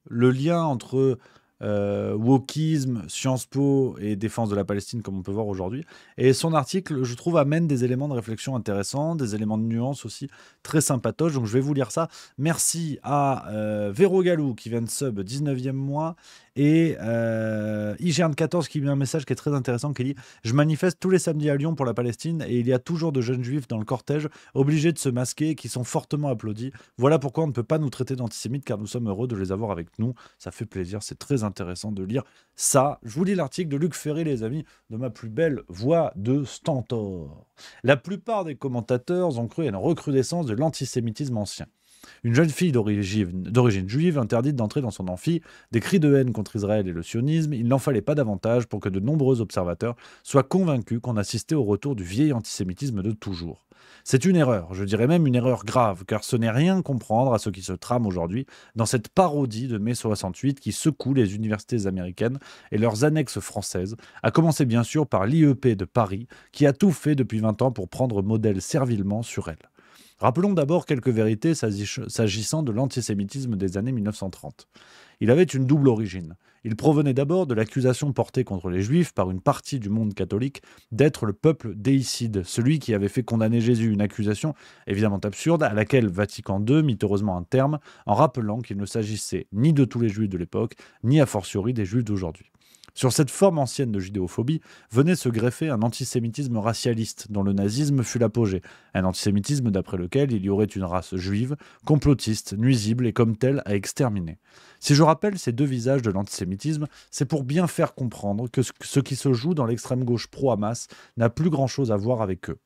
le lien entre... wokisme, Sciences Po et défense de la Palestine, comme on peut voir aujourd'hui. Et son article, je trouve, amène des éléments de réflexion intéressants, des éléments de nuance aussi très sympatoches. Donc je vais vous lire ça. Merci à Véro Galou qui vient de sub 19e mois et IGN14 qui met un message qui est très intéressant qui dit « Je manifeste tous les samedis à Lyon pour la Palestine et il y a toujours de jeunes juifs dans le cortège obligés de se masquer et qui sont fortement applaudis. Voilà pourquoi on ne peut pas nous traiter d'antisémites car nous sommes heureux de les avoir avec nous. » Ça fait plaisir, c'est très intéressant de lire ça. Je vous lis l'article de Luc Ferry, les amis, de ma plus belle voix de stentor. La plupart des commentateurs ont cru à une recrudescence de l'antisémitisme ancien. Une jeune fille d'origine juive interdite d'entrer dans son amphi, des cris de haine contre Israël et le sionisme, il n'en fallait pas davantage pour que de nombreux observateurs soient convaincus qu'on assistait au retour du vieil antisémitisme de toujours. C'est une erreur, je dirais même une erreur grave, car ce n'est rien comprendre à ce qui se trame aujourd'hui dans cette parodie de mai 68 qui secoue les universités américaines et leurs annexes françaises, à commencer bien sûr par l'IEP de Paris, qui a tout fait depuis 20 ans pour prendre modèle servilement sur elle. Rappelons d'abord quelques vérités s'agissant de l'antisémitisme des années 1930. Il avait une double origine. Il provenait d'abord de l'accusation portée contre les Juifs par une partie du monde catholique d'être le peuple déicide, celui qui avait fait condamner Jésus, une accusation évidemment absurde à laquelle Vatican II mit heureusement un terme en rappelant qu'il ne s'agissait ni de tous les Juifs de l'époque, ni a fortiori des Juifs d'aujourd'hui. Sur cette forme ancienne de judéophobie venait se greffer un antisémitisme racialiste dont le nazisme fut l'apogée, un antisémitisme d'après lequel il y aurait une race juive, complotiste, nuisible et comme telle à exterminer. Si je rappelle ces deux visages de l'antisémitisme, c'est pour bien faire comprendre que ce qui se joue dans l'extrême gauche pro-Hamas n'a plus grand-chose à voir avec eux.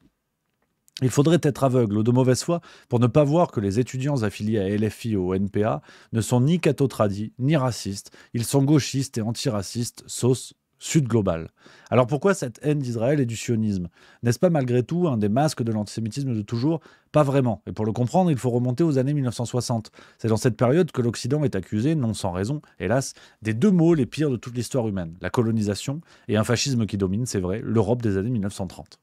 Il faudrait être aveugle ou de mauvaise foi pour ne pas voir que les étudiants affiliés à LFI ou au NPA ne sont ni cathotradis, ni racistes. Ils sont gauchistes et antiracistes, sauce Sud global. Alors pourquoi cette haine d'Israël et du sionisme? N'est-ce pas malgré tout un des masques de l'antisémitisme de toujours? Pas vraiment. Et pour le comprendre, il faut remonter aux années 1960. C'est dans cette période que l'Occident est accusé, non sans raison, hélas, des deux maux les pires de toute l'histoire humaine, la colonisation et un fascisme qui domine, c'est vrai, l'Europe des années 1930.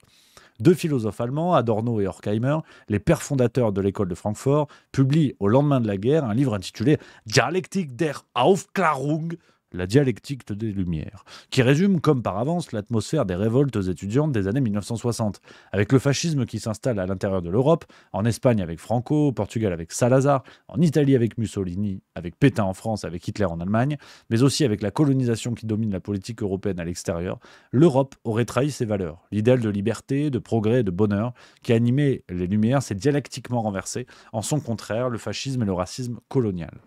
Deux philosophes allemands, Adorno et Horkheimer, les pères fondateurs de l'école de Francfort, publient au lendemain de la guerre un livre intitulé Dialektik der Aufklärung, la dialectique des Lumières, qui résume comme par avance l'atmosphère des révoltes étudiantes des années 1960, avec le fascisme qui s'installe à l'intérieur de l'Europe, en Espagne avec Franco, au Portugal avec Salazar, en Italie avec Mussolini, avec Pétain en France, avec Hitler en Allemagne, mais aussi avec la colonisation qui domine la politique européenne à l'extérieur. L'Europe aurait trahi ses valeurs. L'idéal de liberté, de progrès et de bonheur qui animait les Lumières s'est dialectiquement renversé, en son contraire le fascisme et le racisme colonial.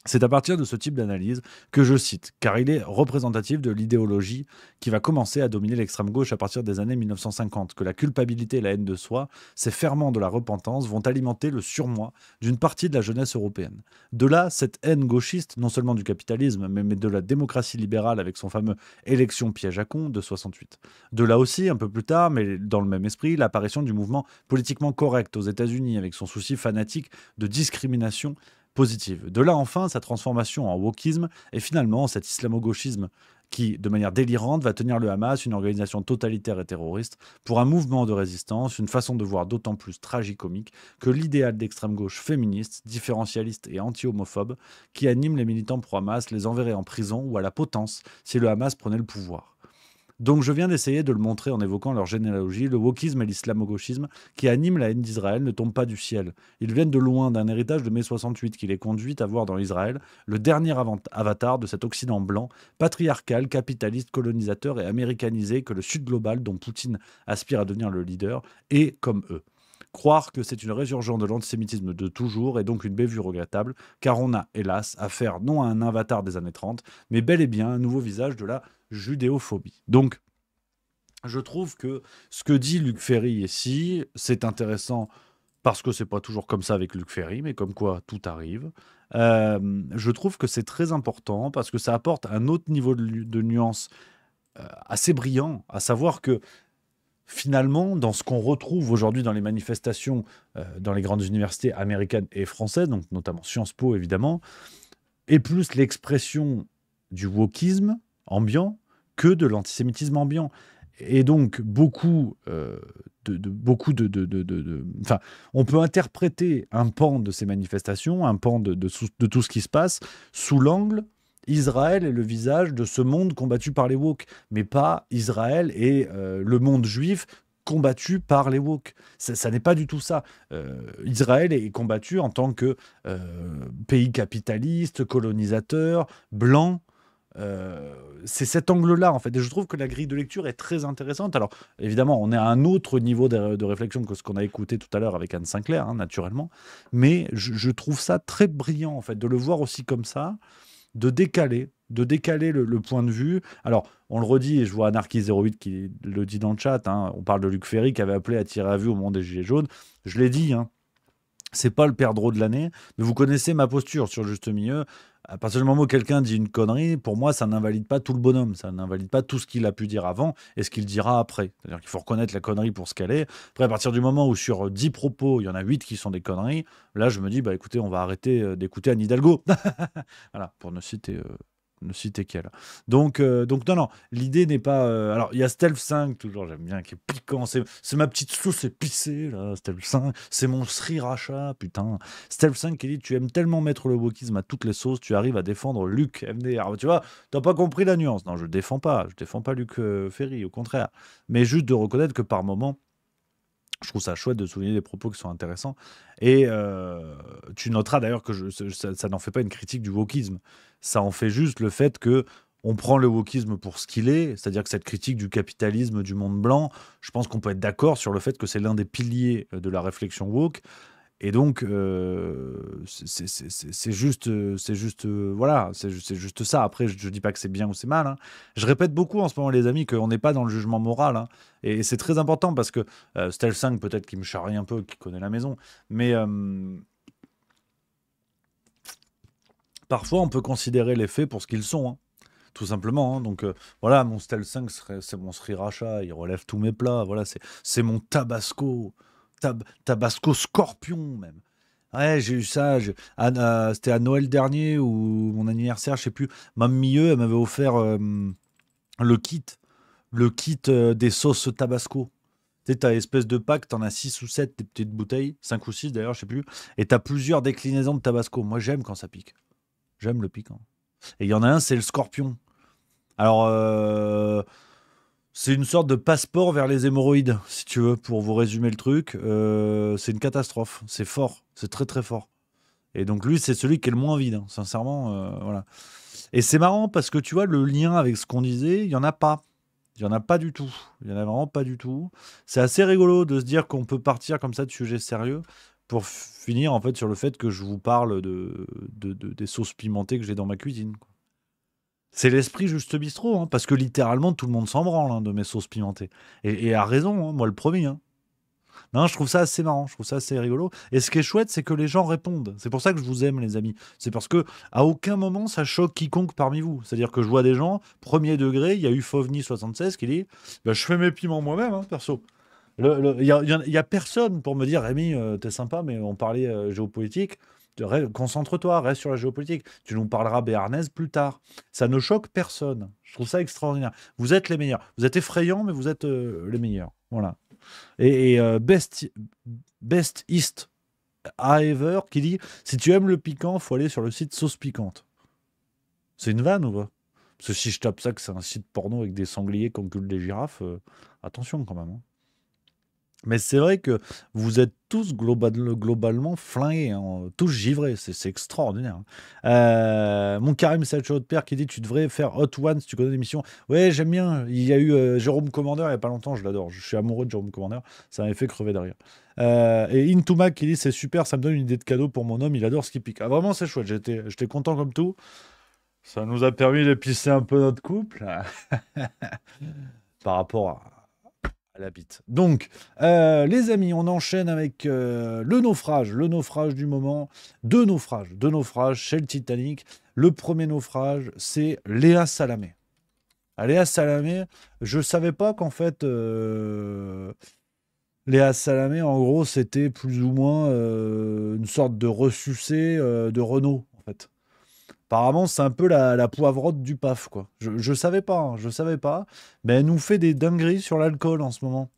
C'est à partir de ce type d'analyse que je cite, car il est représentatif de l'idéologie qui va commencer à dominer l'extrême gauche à partir des années 1950, que la culpabilité et la haine de soi, ces ferments de la repentance, vont alimenter le surmoi d'une partie de la jeunesse européenne. De là, cette haine gauchiste, non seulement du capitalisme, mais de la démocratie libérale avec son fameux élection piège à con de 68. De là aussi, un peu plus tard, mais dans le même esprit, l'apparition du mouvement politiquement correct aux États-Unis avec son souci fanatique de discrimination positive. De là enfin sa transformation en wokisme et finalement cet islamo-gauchisme qui, de manière délirante, va tenir le Hamas, une organisation totalitaire et terroriste, pour un mouvement de résistance, une façon de voir d'autant plus tragicomique que l'idéal d'extrême gauche féministe, différentialiste et anti-homophobe qui anime les militants pro-Hamas les enverrait en prison ou à la potence si le Hamas prenait le pouvoir. Donc je viens d'essayer de le montrer en évoquant leur généalogie, le wokisme et l'islamo-gauchisme qui animent la haine d'Israël ne tombent pas du ciel. Ils viennent de loin d'un héritage de mai 68 qui les conduit à voir dans Israël le dernier avatar de cet Occident blanc, patriarcal, capitaliste, colonisateur et américanisé que le Sud global dont Poutine aspire à devenir le leader est comme eux. Croire que c'est une résurgence de l'antisémitisme de toujours est donc une bévue regrettable, car on a, hélas, affaire non à un avatar des années 30, mais bel et bien un nouveau visage de la judéophobie. Donc, je trouve que ce que dit Luc Ferry ici, c'est intéressant parce que c'est pas toujours comme ça avec Luc Ferry, mais comme quoi tout arrive. Je trouve que c'est très important parce que ça apporte un autre niveau de nuance assez brillant, à savoir que finalement, dans ce qu'on retrouve aujourd'hui dans les manifestations dans les grandes universités américaines et françaises, donc notamment Sciences Po évidemment, est plus l'expression du wokisme ambiant que de l'antisémitisme ambiant. Et donc, enfin, on peut interpréter un pan de ces manifestations, un pan de tout ce qui se passe, sous l'angle Israël est le visage de ce monde combattu par les woke, mais pas Israël et le monde juif combattu par les woke. Ça n'est pas du tout ça. Israël est combattu en tant que pays capitaliste, colonisateur, blanc. C'est cet angle-là en fait, et je trouve que la grille de lecture est très intéressante. Alors évidemment on est à un autre niveau de réflexion que ce qu'on a écouté tout à l'heure avec Anne Sinclair, hein, naturellement, mais je trouve ça très brillant en fait de le voir aussi comme ça, de décaler le point de vue. Alors on le redit, et je vois Anarchy08 qui le dit dans le chat, hein, on parle de Luc Ferry qui avait appelé à tirer à vue au moment des Gilets jaunes. Je l'ai dit, hein, c'est pas le perdreau de l'année, mais vous connaissez ma posture sur le juste milieu. À partir du moment où quelqu'un dit une connerie, pour moi, ça n'invalide pas tout le bonhomme. Ça n'invalide pas tout ce qu'il a pu dire avant et ce qu'il dira après. C'est-à-dire qu'il faut reconnaître la connerie pour ce qu'elle est. Après, à partir du moment où sur 10 propos, il y en a 8 qui sont des conneries, là, je me dis, bah écoutez, on va arrêter d'écouter Anne Hidalgo. Voilà, pour ne citer qu'elle. Donc non, l'idée n'est pas... alors, il y a Stealth 5, toujours, j'aime bien, qui est piquant. C'est ma petite sauce épicée, là, Stealth 5. C'est mon sriracha, putain. Stealth 5 qui dit, tu aimes tellement mettre le wokisme à toutes les sauces, tu arrives à défendre Luc MDR. Tu vois, t'as pas compris la nuance. Non, je défends pas Luc Ferry, au contraire. Mais juste de reconnaître que par moment, je trouve ça chouette de souligner des propos qui sont intéressants. Et tu noteras d'ailleurs que ça n'en fait pas une critique du wokisme. Ça en fait juste le fait que on prend le wokisme pour ce qu'il est, c'est-à-dire que cette critique du capitalisme, du monde blanc, je pense qu'on peut être d'accord sur le fait que c'est l'un des piliers de la réflexion woke. Et donc, c'est juste, voilà, c'est juste ça. Après, je dis pas que c'est bien ou c'est mal, hein. Je répète beaucoup en ce moment, les amis, qu'on n'est pas dans le jugement moral, hein. Et c'est très important parce que Stel 5, peut-être qu'il me charrie un peu, qui connaît la maison, mais parfois, on peut considérer les faits pour ce qu'ils sont, hein, tout simplement, hein. Donc, voilà, mon Stel 5, c'est mon sriracha, il relève tous mes plats. Voilà, c'est mon tabasco. Tabasco Scorpion, même. Ouais, j'ai eu ça. C'était à Noël dernier ou mon anniversaire, je sais plus. Ma Mieux, elle m'avait offert le kit. Le kit des sauces Tabasco. Tu sais, t'as espèce de pack, t'en as 6 ou 7 des petites bouteilles, 5 ou 6 d'ailleurs, je sais plus. Et t'as plusieurs déclinaisons de Tabasco. Moi, j'aime quand ça pique. J'aime le piquant. Et il y en a un, c'est le Scorpion. Alors, c'est une sorte de passeport vers les hémorroïdes, si tu veux, pour vous résumer le truc. C'est une catastrophe. C'est fort. C'est très très fort. Et donc lui, c'est celui qui est le moins vide, hein, sincèrement. Voilà. Et c'est marrant parce que tu vois, le lien avec ce qu'on disait, il n'y en a pas. Il n'y en a pas du tout. Il n'y en a vraiment pas du tout. C'est assez rigolo de se dire qu'on peut partir comme ça de sujets sérieux pour finir en fait sur le fait que je vous parle des sauces pimentées que j'ai dans ma cuisine, quoi. C'est l'esprit Juste Bistrot, hein, parce que littéralement tout le monde s'en branle, hein, de mes sauces pimentées. Et a raison, hein, moi le premier, hein. Non, je trouve ça assez marrant, je trouve ça assez rigolo. Et ce qui est chouette, c'est que les gens répondent. C'est pour ça que je vous aime, les amis. C'est parce que à aucun moment ça choque quiconque parmi vous. C'est-à-dire que je vois des gens, premier degré, il y a eu Fovni76 qui dit bah, je fais mes piments moi-même, hein, perso. Il y a personne pour me dire Rémi, t'es sympa, mais on parlait géopolitique. Concentre-toi, reste sur la géopolitique. Tu nous parleras béarnaise plus tard. Ça ne choque personne. Je trouve ça extraordinaire. Vous êtes les meilleurs. Vous êtes effrayants, mais vous êtes les meilleurs. Voilà. Et Best East Ever qui dit si tu aimes le piquant, faut aller sur le site Sauce Piquante. C'est une vanne ou pas? Parce que si je tape ça, que c'est un site porno avec des sangliers qui enculent des girafes, attention quand même, hein. Mais c'est vrai que vous êtes tous globalement flingués, hein, tous givrés, c'est extraordinaire, hein. Mon Karim Sacho de Père qui dit tu devrais faire Hot Ones, tu connais l'émission. Ouais, j'aime bien. Il y a eu Jérôme Commander il n'y a pas longtemps, je l'adore. Je suis amoureux de Jérôme Commander, ça m'avait fait crever de rire. Et Intumac qui dit c'est super, ça me donne une idée de cadeau pour mon homme, il adore ce qui pique. Ah, vraiment, c'est chouette, j'étais content comme tout. Ça nous a permis d'épicer un peu notre couple par rapport à la bite. Donc, les amis, on enchaîne avec le naufrage du moment. Deux naufrages chez le Titanic. Le premier naufrage, c'est Léa Salamé. Léa Salamé, je savais pas qu'en fait, Léa Salamé, en gros, c'était plus ou moins une sorte de ressucé de Renault, en fait. Apparemment, c'est un peu la poivrotte du PAF, quoi. Je savais pas, hein, je savais pas. Mais elle nous fait des dingueries sur l'alcool en ce moment.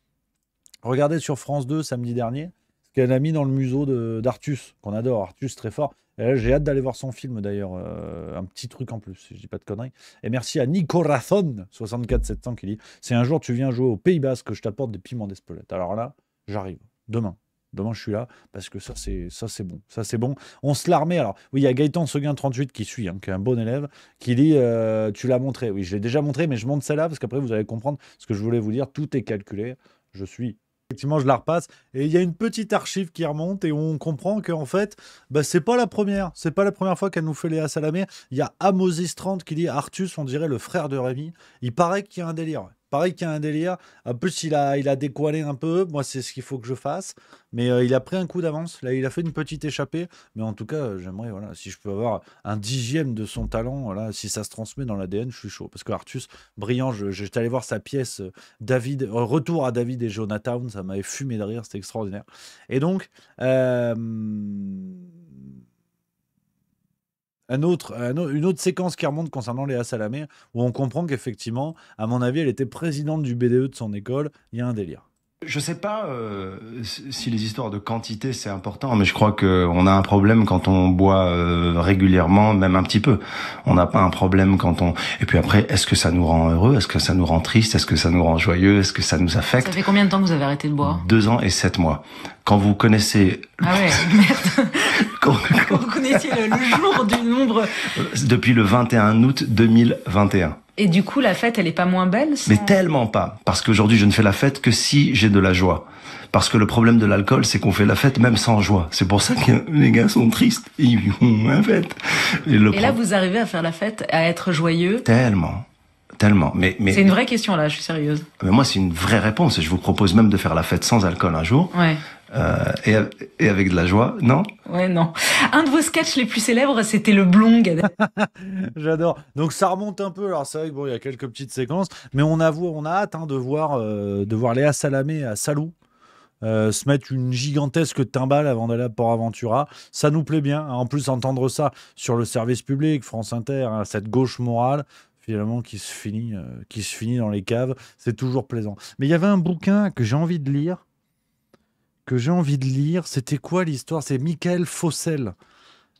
Regardez sur France 2 samedi dernier, ce qu'elle a mis dans le museau d'Artus, qu'on adore. Artus, très fort. Et là, j'ai hâte d'aller voir son film, d'ailleurs. Un petit truc en plus, si je dis pas de conneries. Et merci à Nico Rathon, 64700, qui dit si un jour tu viens jouer au Pays Basque, que je t'apporte des piments d'Espelette. Alors là, j'arrive. Demain. Demain, je suis là parce que ça, c'est bon. Ça, c'est bon. On se l'armait. Alors, oui, il y a Gaëtan Seguin 38 qui suit, hein, qui est un bon élève, qui dit tu l'as montré. Oui, je l'ai déjà montré, mais je montre celle-là parce qu'après, vous allez comprendre ce que je voulais vous dire. Tout est calculé. Je suis. Effectivement, je la repasse. Et il y a une petite archive qui remonte et on comprend qu'en fait, bah, c'est pas la première. C'est pas la première fois qu'elle nous fait Léa Salamé. Il y a Amosis30 qui dit Artus, on dirait le frère de Rémi. Il paraît qu'il y a un délire. Pareil qu'il y a un délire. En plus, il a décoilé un peu. Moi, c'est ce qu'il faut que je fasse. Mais il a pris un coup d'avance. Là, il a fait une petite échappée. Mais en tout cas, j'aimerais, voilà, si je peux avoir un dixième de son talent, voilà, si ça se transmet dans l'ADN, je suis chaud. Parce que Artus, brillant, j'étais allé voir sa pièce David, Retour à David et Jonathan. Ça m'avait fumé de rire. C'était extraordinaire. Et donc, une autre séquence qui remonte concernant Léa Salamé, où on comprend qu'effectivement, à mon avis, elle était présidente du BDE de son école. Il y a un délire. Je sais pas si les histoires de quantité c'est important, mais je crois que on a un problème quand on boit régulièrement, même un petit peu. On n'a pas un problème quand on. Et puis après, est-ce que ça nous rend heureux? Est-ce que ça nous rend triste? Est-ce que ça nous rend joyeux? Est-ce que ça nous affecte? Ça fait combien de temps que vous avez arrêté de boire? 2 ans et 7 mois. Quand vous connaissez. Ah ouais, merde. Quand vous connaissiez le jour du nombre. Depuis le 21 août 2021. Et du coup, la fête, elle est pas moins belle Mais tellement pas. Parce qu'aujourd'hui, je ne fais la fête que si j'ai de la joie. Parce que le problème de l'alcool, c'est qu'on fait la fête même sans joie. C'est pour ça que les gars sont tristes. Ils font la fête. Et là, vous arrivez à faire la fête, à être joyeux? Tellement. Mais c'est une vraie question, là, je suis sérieuse. Mais moi, c'est une vraie réponse. Et je vous propose même de faire la fête sans alcool un jour. Ouais. Et avec de la joie, non? Ouais, non. Un de vos sketchs les plus célèbres, c'était le blong. J'adore. Donc ça remonte un peu. Alors c'est vrai que bon, il y a quelques petites séquences, mais on a hâte de voir Léa Salamé à Salou se mettre une gigantesque timbale avant d'aller à Port Aventura. Ça nous plaît bien. En plus, entendre ça sur le service public, France Inter, hein, cette gauche morale, finalement, qui se finit dans les caves, c'est toujours plaisant. Mais il y avait un bouquin que j'ai envie de lire. C'était quoi l'histoire? C'est Michael Fossel,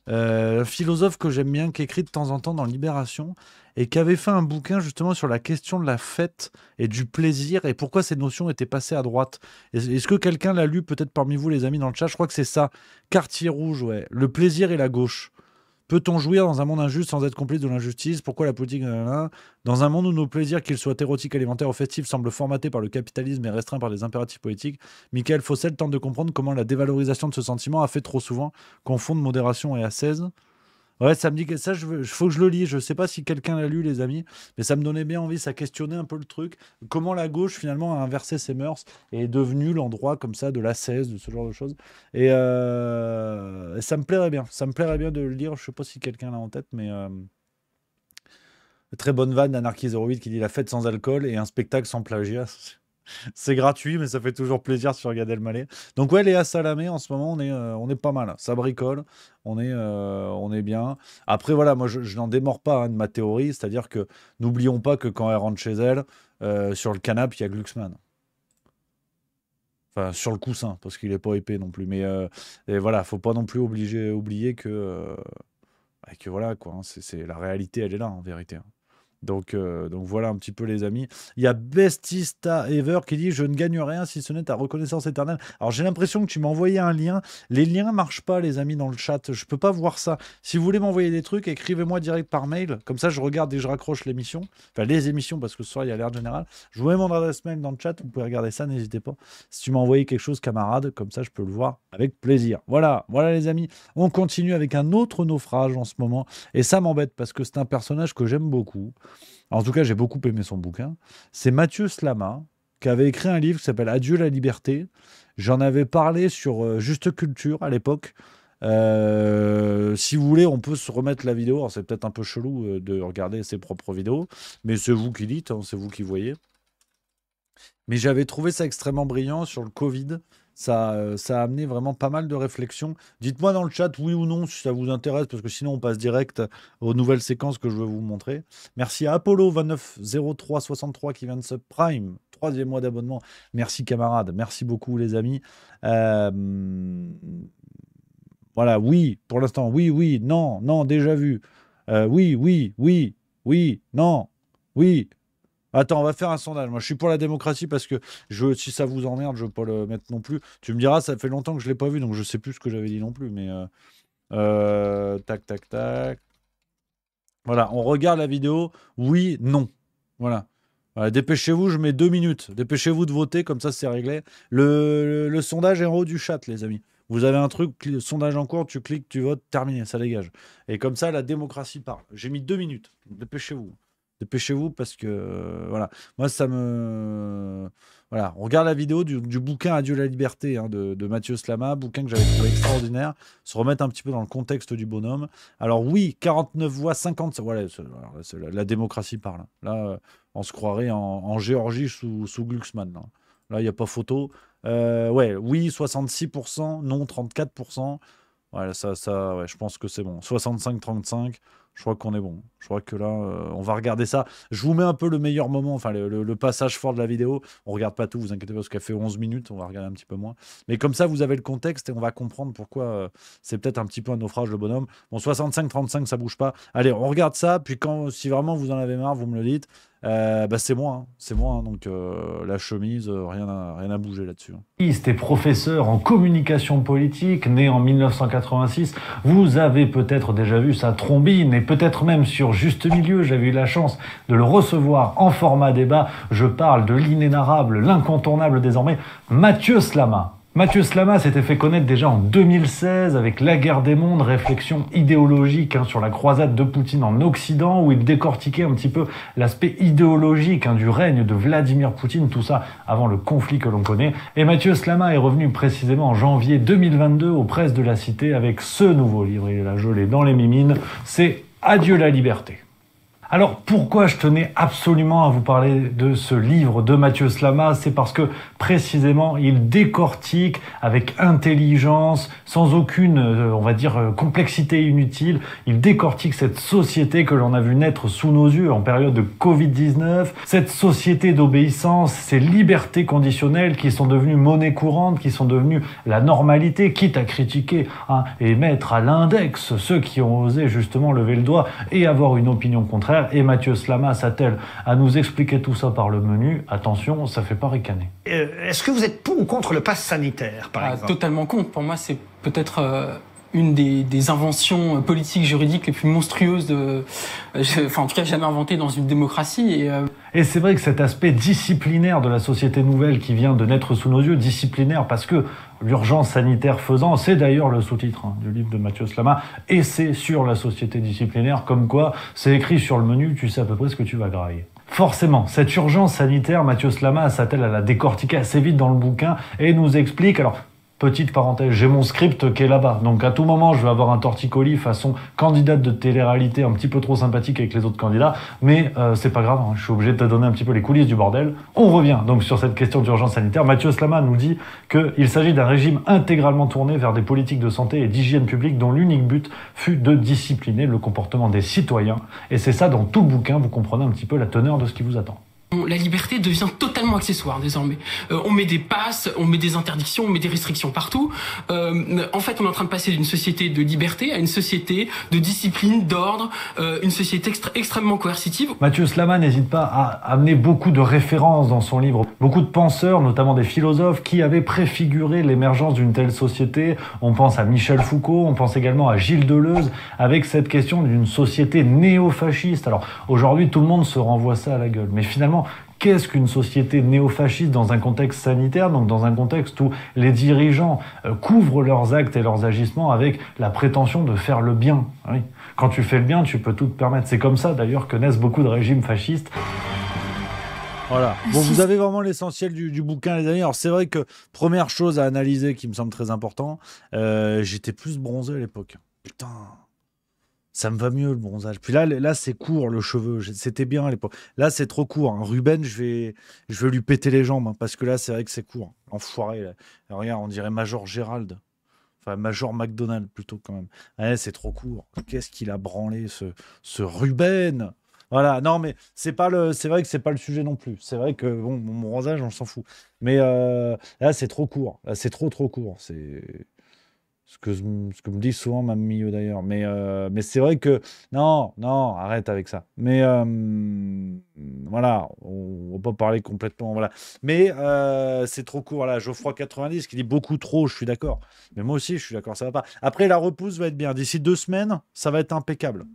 un philosophe que j'aime bien, qui écrit de temps en temps dans Libération, et qui avait fait un bouquin justement sur la question de la fête et du plaisir, et pourquoi ces notions étaient passées à droite. Est-ce que quelqu'un l'a lu, peut-être parmi vous les amis dans le chat? Je crois que c'est ça, Quartier Rouge, ouais. Le plaisir et la gauche. Peut-on jouir dans un monde injuste sans être complice de l'injustice? Pourquoi la politique... Dans un monde où nos plaisirs, qu'ils soient érotiques, alimentaires ou festifs, semblent formatés par le capitalisme et restreints par des impératifs politiques, Michael Fossel tente de comprendre comment la dévalorisation de ce sentiment a fait trop souvent confondre modération et ascèse. Ouais, ça me dit que ça, faut que je le lise. Je sais pas si quelqu'un l'a lu, les amis, mais ça me donnait bien envie, ça questionnait un peu le truc. Comment la gauche, finalement, a inversé ses mœurs et est devenue l'endroit comme ça de l'ascèse, de ce genre de choses. Et ça me plairait bien. Ça me plairait bien de le lire. Je sais pas si quelqu'un l'a en tête, mais... Très bonne vanne d'Anarchy08 qui dit la fête sans alcool et un spectacle sans plagiat. C'est gratuit, mais ça fait toujours plaisir sur Gad Elmaleh. Donc ouais, Léa Salamé, en ce moment, on est pas mal. Ça bricole, on est bien. Après, voilà, moi, je n'en démords pas de ma théorie, c'est-à-dire que n'oublions pas que quand elle rentre chez elle, sur le canapé, il y a Glucksmann. Enfin, sur le coussin, parce qu'il n'est pas épais non plus. Mais et voilà, faut pas non plus oublier que voilà, quoi. Hein, c'est la réalité, elle est là, en vérité. Hein. Donc voilà un petit peu les amis. Il y a Bestista Ever qui dit « Je ne gagne rien si ce n'est ta reconnaissance éternelle ». Alors j'ai l'impression que tu m'as envoyé un lien. Les liens ne marchent pas les amis dans le chat. Je ne peux pas voir ça. Si vous voulez m'envoyer des trucs, écrivez-moi direct par mail. Comme ça je regarde et je raccroche l'émission. Enfin les émissions parce que ce soir il y a l'air général. Je vous mets mon adresse mail dans le chat. Vous pouvez regarder ça, n'hésitez pas. Si tu m'as envoyé quelque chose camarade, comme ça je peux le voir avec plaisir. Voilà les amis. On continue avec un autre naufrage en ce moment. Et ça m'embête parce que c'est un personnage que j'aime beaucoup. En tout cas, j'ai beaucoup aimé son bouquin. C'est Mathieu Slama, qui avait écrit un livre qui s'appelle Adieu la liberté. J'en avais parlé sur Juste Culture à l'époque. Si vous voulez, on peut se remettre la vidéo. Alors, c'est peut-être un peu chelou de regarder ses propres vidéos, mais c'est vous qui dites, hein, c'est vous qui voyez. Mais j'avais trouvé ça extrêmement brillant sur le Covid. Ça a amené vraiment pas mal de réflexions. Dites-moi dans le chat oui ou non si ça vous intéresse, parce que sinon on passe direct aux nouvelles séquences que je veux vous montrer. Merci à Apollo290363 qui vient de subprime. 3e mois d'abonnement. Merci camarades, merci beaucoup les amis. Voilà, oui, pour l'instant, oui, non, déjà vu. Oui, non, oui. Attends, on va faire un sondage. Moi, je suis pour la démocratie parce que si ça vous emmerde, je ne veux pas le mettre non plus. Tu me diras, ça fait longtemps que je ne l'ai pas vu, donc je ne sais plus ce que j'avais dit non plus. Mais tac. Voilà, on regarde la vidéo. Oui, non. Voilà. Dépêchez-vous, je mets 2 minutes. Dépêchez-vous de voter, comme ça c'est réglé. Le sondage est en haut du chat, les amis. Vous avez un truc, sondage en cours, tu cliques, tu votes, terminé, ça dégage. Et comme ça, la démocratie parle. J'ai mis 2 minutes. Dépêchez-vous. Dépêchez-vous parce que voilà, moi ça me voilà, on regarde la vidéo du bouquin Adieu la liberté hein, de Mathieu Slama, bouquin que j'avais trouvé extraordinaire, se remettre un petit peu dans le contexte du bonhomme. Alors oui, 49 voix, 50, voilà, la démocratie parle. Là, on se croirait en Géorgie sous Glucksmann. Là, il n'y a pas photo. Oui, 66%, non 34%. Ouais, ouais, je pense que c'est bon. 65-35, je crois qu'on est bon. Je crois que là, on va regarder ça. Je vous mets un peu le meilleur moment, enfin le passage fort de la vidéo. On regarde pas tout, vous inquiétez pas, parce qu'elle fait 11 minutes, on va regarder un petit peu moins. Mais comme ça, vous avez le contexte et on va comprendre pourquoi c'est peut-être un petit peu un naufrage, le bonhomme. Bon, 65-35, ça bouge pas. Allez, on regarde ça, puis si vraiment vous en avez marre, vous me le dites. C'est moi, hein. C'est moi, hein. Donc la chemise, rien à bouger là-dessus. Et professeur en communication politique, né en 1986, vous avez peut-être déjà vu sa trombine et peut-être même sur Juste Milieu, j'avais eu la chance de le recevoir en format débat. Je parle de l'inénarrable, l'incontournable désormais, Mathieu Slama. Mathieu Slama s'était fait connaître déjà en 2016 avec La guerre des mondes, réflexion idéologique sur la croisade de Poutine en Occident, où il décortiquait un petit peu l'aspect idéologique du règne de Vladimir Poutine, tout ça avant le conflit que l'on connaît. Et Mathieu Slama est revenu précisément en janvier 2022 aux presses de la Cité avec ce nouveau livre, il est là gelé dans les mimines, c'est Adieu la liberté. Alors pourquoi je tenais absolument à vous parler de ce livre de Mathieu Slama? C'est parce que précisément il décortique avec intelligence, sans aucune, on va dire, complexité inutile, il décortique cette société que l'on a vu naître sous nos yeux en période de Covid-19, cette société d'obéissance, ces libertés conditionnelles qui sont devenues monnaie courante, qui sont devenues la normalité, quitte à critiquer et mettre à l'index ceux qui ont osé justement lever le doigt et avoir une opinion contraire. Et Mathieu Slama s'attelle à nous expliquer tout ça par le menu. Attention, ça fait pas ricaner. Est-ce que vous êtes pour ou contre le pass sanitaire, par exemple? Totalement contre. Pour moi, c'est peut-être une des inventions politiques, juridiques les plus monstrueuses en tout cas jamais inventées dans une démocratie. Et c'est vrai que cet aspect disciplinaire de la société nouvelle qui vient de naître sous nos yeux, disciplinaire parce que l'urgence sanitaire faisant, c'est d'ailleurs le sous-titre du livre de Mathieu Slama, et c'est sur la société disciplinaire, comme quoi c'est écrit sur le menu, tu sais à peu près ce que tu vas grailler. Forcément, cette urgence sanitaire, Mathieu Slama s'attelle à la décortiquer assez vite dans le bouquin et nous explique, alors petite parenthèse, j'ai mon script qui est là-bas. Donc à tout moment, je vais avoir un torticolis façon candidate de télé-réalité un petit peu trop sympathique avec les autres candidats. Mais c'est pas grave, je suis obligé de te donner un petit peu les coulisses du bordel. On revient donc sur cette question d'urgence sanitaire. Mathieu Slama nous dit qu'il s'agit d'un régime intégralement tourné vers des politiques de santé et d'hygiène publique dont l'unique but fut de discipliner le comportement des citoyens. Et c'est ça dans tout le bouquin, vous comprenez un petit peu la teneur de ce qui vous attend. La liberté devient totalement accessoire désormais. On met des passes, on met des interdictions, on met des restrictions partout. En fait, on est en train de passer d'une société de liberté à une société de discipline, d'ordre, une société extrêmement coercitive. Mathieu Slama n'hésite pas à amener beaucoup de références dans son livre. Beaucoup de penseurs, notamment des philosophes, qui avaient préfiguré l'émergence d'une telle société. On pense à Michel Foucault, on pense également à Gilles Deleuze, avec cette question d'une société néo-fasciste. Alors aujourd'hui, tout le monde se renvoie ça à la gueule. Mais finalement, qu'est-ce qu'une société néo-fasciste dans un contexte sanitaire, donc dans un contexte où les dirigeants couvrent leurs actes et leurs agissements avec la prétention de faire le bien. Oui. Quand tu fais le bien, tu peux tout te permettre. C'est comme ça d'ailleurs que naissent beaucoup de régimes fascistes. Voilà. Bon, vous avez vraiment l'essentiel du bouquin, les amis. Alors, c'est vrai que première chose à analyser qui me semble très important, j'étais plus bronzé à l'époque. Putain. Ça me va mieux le bronzage. Puis là c'est court le cheveu. C'était bien à l'époque. Là c'est trop court. Ruben, je vais lui péter les jambes parce que là c'est vrai que c'est court. Enfoiré. Là. Alors, regarde, on dirait Major Gérald. Enfin Major McDonald plutôt quand même. Ouais, c'est trop court. Qu'est-ce qu'il a branlé ce Ruben. Voilà. Non mais c'est vrai que c'est pas le sujet non plus. C'est vrai que bon mon bronzage on s'en fout. Mais là c'est trop court. Là c'est trop court. C'est ce que me dit souvent ma milieu d'ailleurs. Mais c'est vrai que... Non, arrête avec ça. Mais voilà, on va pas parler complètement... Voilà. Mais c'est trop court. Voilà, Geoffroy 90 qui dit beaucoup trop, je suis d'accord. Mais moi aussi, je suis d'accord, ça va pas. Après, la repousse va être bien. D'ici 2 semaines, ça va être impeccable.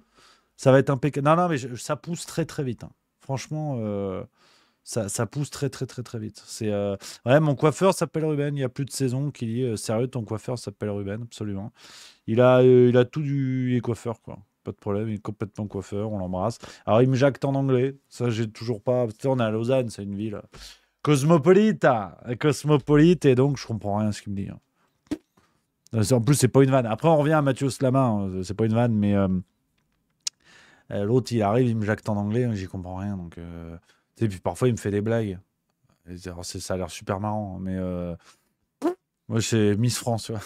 Ça va être impeccable. Non, mais ça pousse très vite. Hein. Franchement... Ça pousse très vite. C'est ouais, mon coiffeur s'appelle Ruben. Il y a plus de saison qui dit sérieux, ton coiffeur s'appelle Ruben, absolument. Il a tout il est coiffeur quoi. Pas de problème, il est complètement coiffeur, on l'embrasse. Alors il me jacte en anglais, ça j'ai toujours pas. Tu sais, on est à Lausanne, c'est une ville cosmopolite, et donc je comprends rien à ce qu'il me dit. En plus c'est pas une vanne. Après on revient à Mathieu Slama, hein. C'est pas une vanne, mais l'autre il arrive, il me jacte en anglais, j'y comprends rien donc. Et puis parfois, il me fait des blagues. Ça a l'air super marrant. Mais moi, c'est Miss France. Tu vois.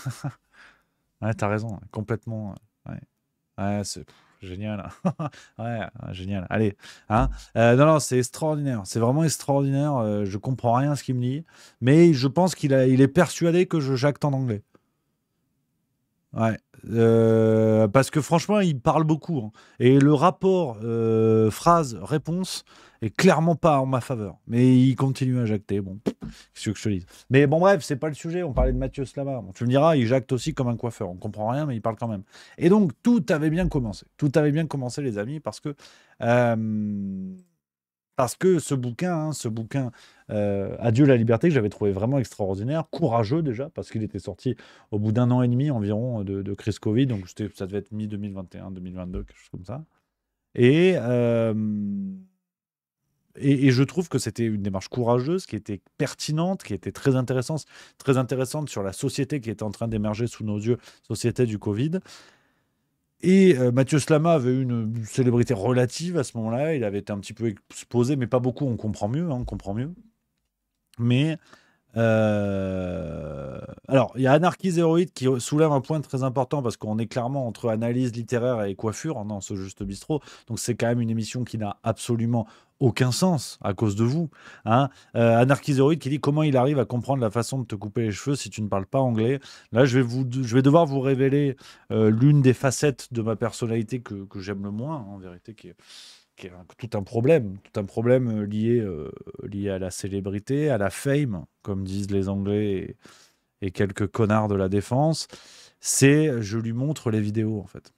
Ouais, t'as raison, complètement. Ouais, ouais c'est génial. Ouais, génial. Allez, hein. Non, c'est extraordinaire. C'est vraiment extraordinaire. Je comprends rien à ce qu'il me dit, mais je pense il est persuadé que je jacte en anglais. Ouais. Parce que franchement, il parle beaucoup. Hein. Et le rapport phrase-réponse est clairement pas en ma faveur. Mais il continue à jacter. Bon, qu'est-ce que je te dis. Mais bon, bref, c'est pas le sujet. On parlait de Mathieu Slama. Bon, tu me diras, il jacte aussi comme un coiffeur. On comprend rien, mais il parle quand même. Et donc, tout avait bien commencé. Tout avait bien commencé, les amis, parce que ce bouquin, Adieu la liberté, que j'avais trouvé vraiment extraordinaire, courageux déjà, parce qu'il était sorti au bout d'un an et demi environ de crise Covid, donc ça devait être mi-2021, 2022, quelque chose comme ça. Et je trouve que c'était une démarche courageuse, qui était pertinente, qui était très intéressante sur la société qui était en train d'émerger sous nos yeux, société du Covid. Et Mathieu Slama avait eu une célébrité relative à ce moment-là. Il avait été un petit peu exposé, mais pas beaucoup. On comprend mieux. Mais alors, il y a Anarchie Zéroïde qui soulève un point très important parce qu'on est clairement entre analyse littéraire et coiffure dans ce Juste Bistrot. Donc, c'est quand même une émission qui n'a absolument aucun sens à cause de vous. Hein. Anarchie Zéroïde qui dit comment il arrive à comprendre la façon de te couper les cheveux si tu ne parles pas anglais. Là, je vais devoir vous révéler l'une des facettes de ma personnalité que j'aime le moins, en vérité, qui est tout un problème lié à la célébrité, à la fame, comme disent les Anglais et quelques connards de la défense. Je lui montre les vidéos, en fait.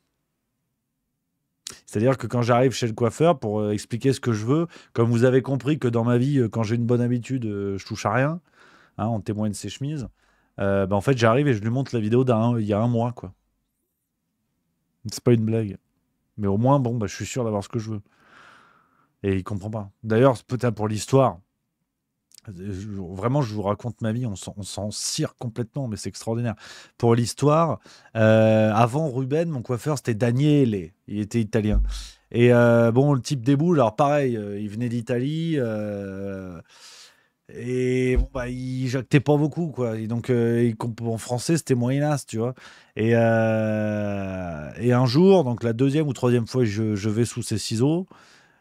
C'est-à-dire que quand j'arrive chez le coiffeur pour expliquer ce que je veux, comme vous avez compris que dans ma vie, quand j'ai une bonne habitude, je touche à rien, hein, on témoigne de ses chemises, en fait, j'arrive et je lui montre la vidéo il y a un mois, quoi. C'est pas une blague. Mais au moins, je suis sûr d'avoir ce que je veux. Et il comprend pas. D'ailleurs, peut-être pour l'histoire, vraiment, je vous raconte ma vie, on s'en cire complètement, mais c'est extraordinaire. Pour l'histoire, avant Ruben, mon coiffeur, c'était Daniele. Il était italien. Et le type déboule, alors pareil, il venait d'Italie. Et il jactait pas beaucoup, quoi. Et donc, en français, c'était moyenasse, tu vois. Et un jour, donc la deuxième ou troisième fois, je vais sous ses ciseaux.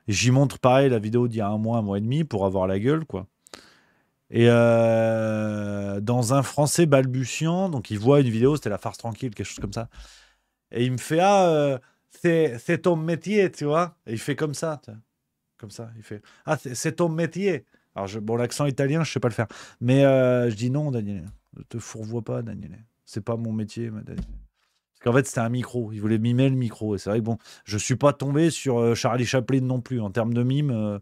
J'y montre pareil la vidéo d'il y a un mois et demi pour avoir la gueule, quoi. Et dans un français balbutiant, donc il voit une vidéo, c'était La Farce Tranquille, quelque chose comme ça. Et il me fait c'est ton métier, tu vois. Et il fait comme ça, comme ça. Il fait c'est ton métier. Alors l'accent italien, je sais pas le faire, mais je dis non, Daniel, ne te fourvoie pas, Daniel. C'est pas mon métier, Daniel. Qu'en fait, c'était un micro. Il voulait mimer le micro. Et c'est vrai que je suis pas tombé sur Charlie Chaplin non plus. En termes de mime,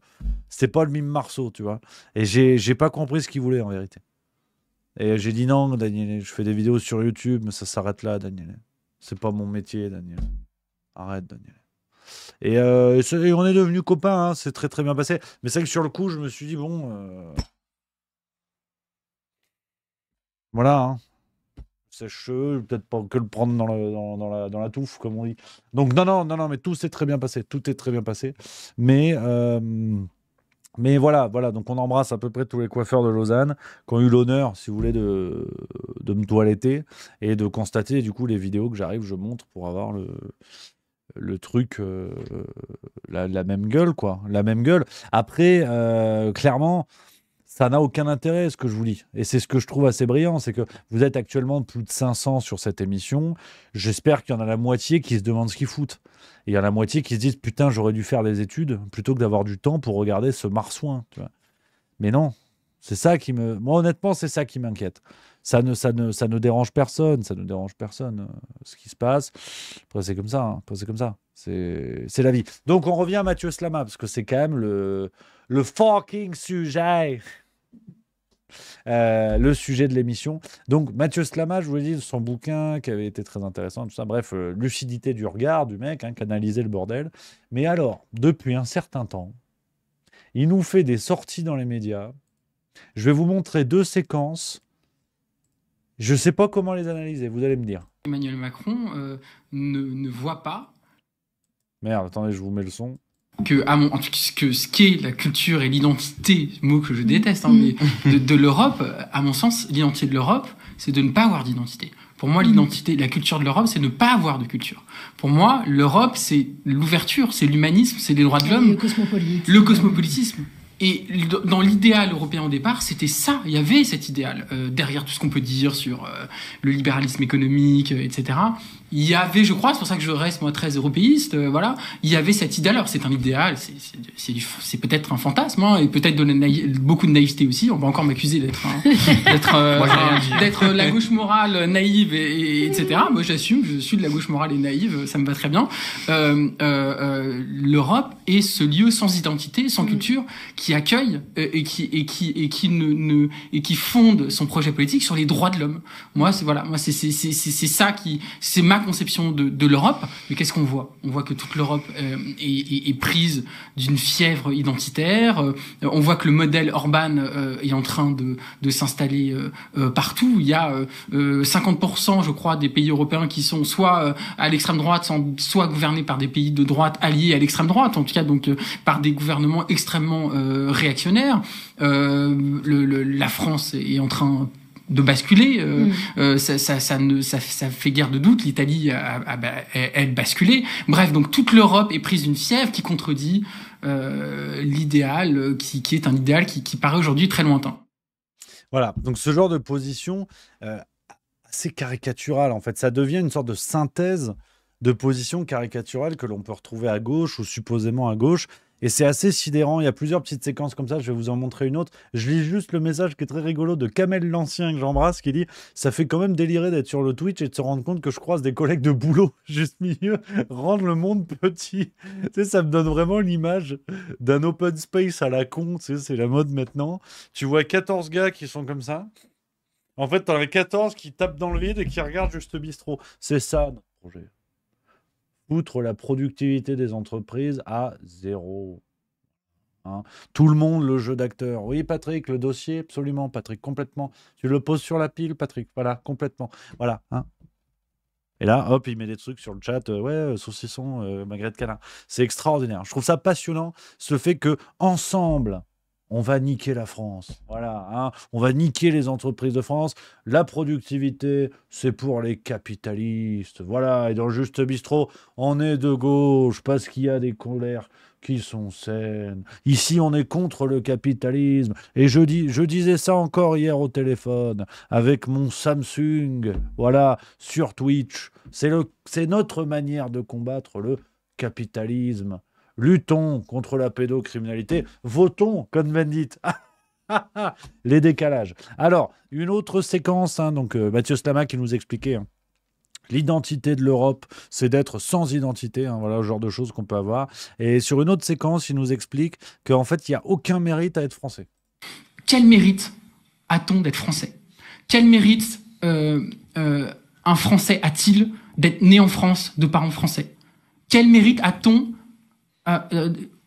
c'était pas le mime Marceau, tu vois. Et j'ai pas compris ce qu'il voulait, en vérité. Et j'ai dit non, Daniel, je fais des vidéos sur YouTube, mais ça s'arrête là, Daniel. C'est pas mon métier, Daniel. Arrête, Daniel. Et on est devenus copains, hein. C'est très très bien passé. Mais c'est vrai que sur le coup, je me suis dit, voilà, hein. Sèche-cheveux, peut-être pas que le prendre dans la touffe, comme on dit. Donc non, mais tout s'est très bien passé. Tout est très bien passé. Mais voilà. Donc on embrasse à peu près tous les coiffeurs de Lausanne qui ont eu l'honneur, si vous voulez, de me toiletter et de constater du coup les vidéos que je montre pour avoir le truc, la même gueule, quoi. La même gueule. Après, clairement, ça n'a aucun intérêt, ce que je vous dis. Et c'est ce que je trouve assez brillant, c'est que vous êtes actuellement plus de 500 sur cette émission. J'espère qu'il y en a la moitié qui se demandent ce qu'ils foutent. Et il y en a la moitié qui se disent « Putain, j'aurais dû faire des études plutôt que d'avoir du temps pour regarder ce marsouin. » tu vois. Mais non, c'est ça qui me... Moi, honnêtement, c'est ça qui m'inquiète. Ça ne dérange personne. Ça ne dérange personne, ce qui se passe. Après, c'est comme ça. Hein. C'est la vie. Donc, on revient à Mathieu Slama, parce que c'est quand même le fucking sujet. Le sujet de l'émission. Donc, Mathieu Slama, je vous l'ai dit, son bouquin qui avait été très intéressant, tout ça. Bref, lucidité du regard du mec, qui analysait le bordel. Mais alors, depuis un certain temps, il nous fait des sorties dans les médias. Je vais vous montrer 2 séquences. Je ne sais pas comment les analyser, vous allez me dire. Emmanuel Macron ne voit pas. Merde, attendez, je vous mets le son. Que ce qu'est la culture et l'identité, mot que je déteste, hein, mais de l'Europe, à mon sens, l'identité de l'Europe, c'est de ne pas avoir d'identité. Pour moi, l'identité, la culture de l'Europe, c'est ne pas avoir de culture. Pour moi, l'Europe, c'est l'ouverture, c'est l'humanisme, c'est les droits de l'homme. Le cosmopolitisme. Et dans l'idéal européen au départ, c'était ça. Il y avait cet idéal. Derrière tout ce qu'on peut dire sur le libéralisme économique, etc., il y avait, je crois, c'est pour ça que je reste, moi, très européiste, voilà, il y avait cet idéal. Alors, c'est un idéal, c'est peut-être un fantasme, hein, et peut-être beaucoup de naïveté aussi. On va encore m'accuser d'être la gauche morale naïve, etc. Moi, j'assume, je suis de la gauche morale et naïve, ça me va très bien. L'Europe est ce lieu sans identité, sans culture, qui accueille et qui fonde son projet politique sur les droits de l'homme. Moi, c'est ça c'est ma conception de l'Europe. Mais qu'est-ce qu'on voit? On voit que toute l'Europe est prise d'une fièvre identitaire. On voit que le modèle Orban est en train de s'installer partout. Il y a 50%, je crois, des pays européens qui sont soit à l'extrême droite, soit gouvernés par des pays de droite alliés à l'extrême droite, en tout cas donc par des gouvernements extrêmement réactionnaires. La France est en train de basculer, ça fait guère de doute. L'Italie elle basculé. Bref, donc toute l'Europe est prise d'une fièvre qui contredit l'idéal qui est un idéal qui paraît aujourd'hui très lointain. Voilà, donc ce genre de position assez caricaturale, en fait, ça devient une sorte de synthèse de positions caricaturales que l'on peut retrouver à gauche ou supposément à gauche. Et c'est assez sidérant. Il y a plusieurs petites séquences comme ça. Je vais vous en montrer une autre. Je lis juste le message qui est très rigolo de Kamel l'Ancien, que j'embrasse, qui dit « Ça fait quand même délirer d'être sur le Twitch et de se rendre compte que je croise des collègues de boulot juste milieu, rendre le monde petit. » Tu sais, ça me donne vraiment l'image d'un open space à la con. Tu sais, c'est la mode maintenant. Tu vois 14 gars qui sont comme ça. En fait, t'en as 14 qui tapent dans le vide et qui regardent Juste Bistrot. C'est ça, notre projet. Outre la productivité des entreprises à 0. Hein. Tout le monde, le jeu d'acteur. Oui, Patrick, le dossier, absolument, Patrick, complètement. Tu le poses sur la pile, Patrick, voilà, complètement. Voilà. Hein. Et là, hop, il met des trucs sur le chat. Ouais, saucisson, magret de canard. C'est extraordinaire. Je trouve ça passionnant, ce fait que ensemble, on va niquer la France. Voilà, hein. On va niquer les entreprises de France. La productivité, c'est pour les capitalistes. Voilà, et dans le Juste Bistrot, on est de gauche parce qu'il y a des colères qui sont saines. Ici, on est contre le capitalisme. Et je disais ça encore hier au téléphone avec mon Samsung, voilà, sur Twitch. C'est notre manière de combattre le capitalisme. Luttons contre la pédocriminalité, votons Cohn-Bendit. Les décalages. Alors, une autre séquence, hein, donc Mathieu Slama qui nous expliquait l'identité de l'Europe, c'est d'être sans identité, hein, voilà le genre de choses qu'on peut avoir. Et sur une autre séquence, il nous explique qu'en fait, il n'y a aucun mérite à être français. Quel mérite a-t-on d'être français? Quel mérite un Français a-t-il d'être né en France de parents français? Quel mérite a-t-on?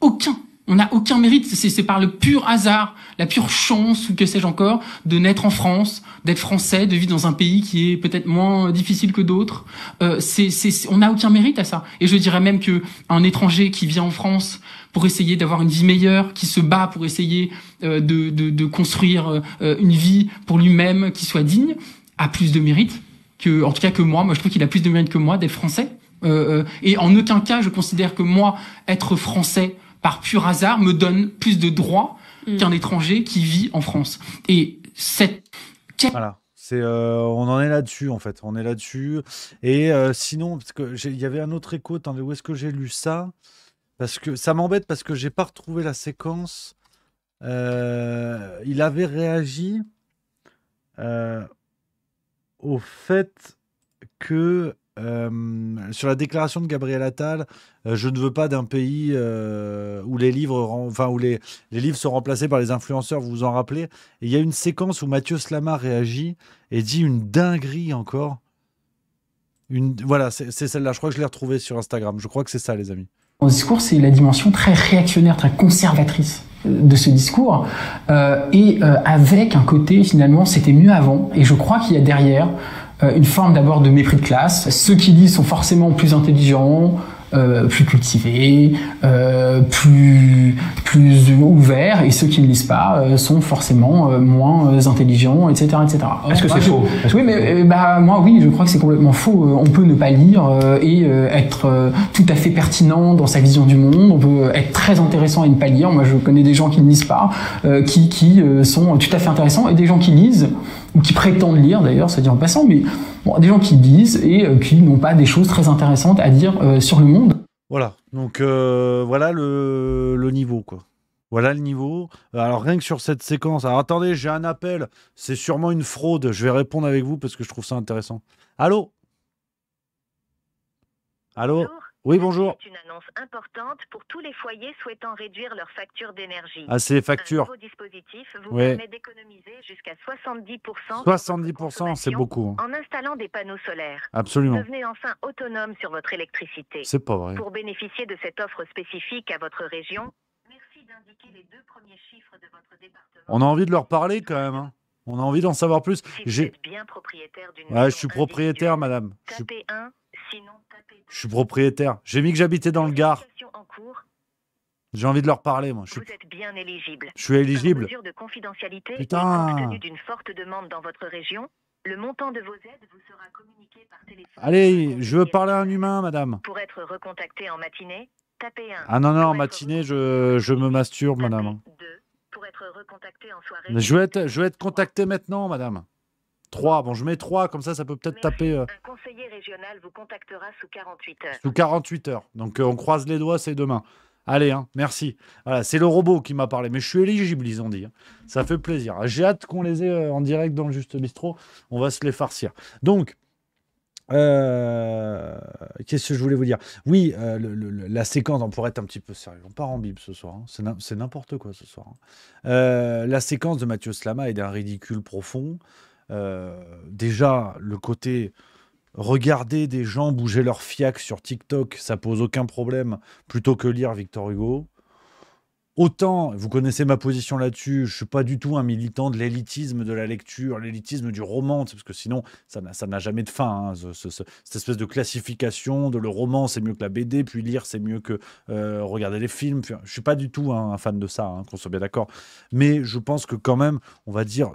Aucun. On n'a aucun mérite. C'est par le pur hasard, la pure chance, ou que sais-je encore, de naître en France, d'être français, de vivre dans un pays qui est peut-être moins difficile que d'autres. On n'a aucun mérite à ça. Et je dirais même que un étranger qui vient en France pour essayer d'avoir une vie meilleure, qui se bat pour essayer de construire une vie pour lui-même qui soit digne, a plus de mérite en tout cas que moi. Moi, je trouve qu'il a plus de mérite que moi d'être français. Et en aucun cas, je considère que moi, être français par pur hasard me donne plus de droits qu'un étranger qui vit en France. Et voilà, on en est là-dessus en fait. On est là-dessus. Et sinon, parce que il y avait un autre écho. Attendez, où est-ce que j'ai lu ça? Parce que ça m'embête parce que j'ai pas retrouvé la séquence. Il avait réagi au fait que sur la déclaration de Gabriel Attal, je ne veux pas d'un pays où les livres, où les livres sont remplacés par les influenceurs, vous vous en rappelez? Et il y a une séquence où Mathieu Slama réagit et dit une dinguerie encore. Voilà, c'est celle-là. Je crois que je l'ai retrouvée sur Instagram. Je crois que c'est ça, les amis. Mon discours, c'est la dimension très réactionnaire, très conservatrice de ce discours, et avec un côté, finalement, c'était mieux avant. Et je crois qu'il y a derrière une forme d'abord de mépris de classe. Ceux qui disent sont forcément plus intelligents, plus cultivés, plus ouverts, et ceux qui ne lisent pas sont forcément moins intelligents, etc., etc. Est-ce que c'est faux? Oui, mais moi, oui, je crois que c'est complètement faux. On peut ne pas lire et être tout à fait pertinent dans sa vision du monde. On peut être très intéressant et ne pas lire. Moi, je connais des gens qui ne lisent pas, qui sont tout à fait intéressants, et des gens qui lisent, ou qui prétendent lire d'ailleurs, ça dit en passant, mais bon, des gens qui lisent et qui n'ont pas des choses très intéressantes à dire sur le monde. Voilà, donc voilà le niveau, quoi. Voilà le niveau. Alors rien que sur cette séquence, alors attendez, j'ai un appel, c'est sûrement une fraude, je vais répondre avec vous parce que je trouve ça intéressant. Allô? Allô? Bonjour. Oui, bonjour. C'est une annonce importante pour tous les foyers souhaitant réduire leur facture d'énergie. Ah, c'est les factures. Un nouveau dispositif vous Ouais. permet d'économiser jusqu'à 70%. 70%, c'est beaucoup, hein. En installant des panneaux solaires. Absolument. Devenez enfin autonome sur votre électricité. C'est pas vrai. Pour bénéficier de cette offre spécifique à votre région, merci d'indiquer les 2 premiers chiffres de votre département. On a envie de leur parler quand même, hein. On a envie d'en savoir plus. Si vous êtes bien propriétaire d'une Ouais, je maison suis propriétaire, madame. tapez 1, sinon tapez 2. Je suis propriétaire. J'ai mis que j'habitais dans le Gard. Vérification en cours. J'ai envie de leur parler, moi. Vous êtes bien éligible. Je suis éligible. Par mesure de confidentialité, Putain. et compte tenu d'une forte demande dans votre région, le montant de vos aides vous sera communiqué par téléphone. Allez, je veux parler à un humain, madame. Pour être recontacté en matinée, tapez 1. Ah non, non, en Pour être matinée, je me masturbe, tapez madame. 2. Pour être recontacté en soirée. Mais je vais être contacté maintenant, madame. 3, bon, je mets 3, comme ça peut peut-être taper Un conseiller régional vous contactera sous 48 heures. sous 48 heures. Donc on croise les doigts, c'est demain. Allez, hein, merci. Voilà, c'est le robot qui m'a parlé, mais je suis éligible, ils ont dit, hein. Ça fait plaisir. J'ai hâte qu'on les ait en direct dans le Juste Bistrot. On va se les farcir. Donc, qu'est-ce que je voulais vous dire? Oui, la séquence, on pourrait être un petit peu sérieux. On part en Bible ce soir, hein. C'est n'importe quoi ce soir, hein. La séquence de Mathieu Slama est d'un ridicule profond. Déjà, le côté regarder des gens bouger leur fiac sur TikTok, ça pose aucun problème, plutôt que lire Victor Hugo. Autant, vous connaissez ma position là-dessus, je suis pas du tout un militant de l'élitisme de la lecture, l'élitisme du roman, parce que sinon, ça n'a jamais de fin, hein, cette espèce de classification de le roman, c'est mieux que la BD, puis lire, c'est mieux que regarder les films. Enfin, je suis pas du tout un fan de ça, hein, qu'on soit bien d'accord. Mais je pense que quand même, on va dire,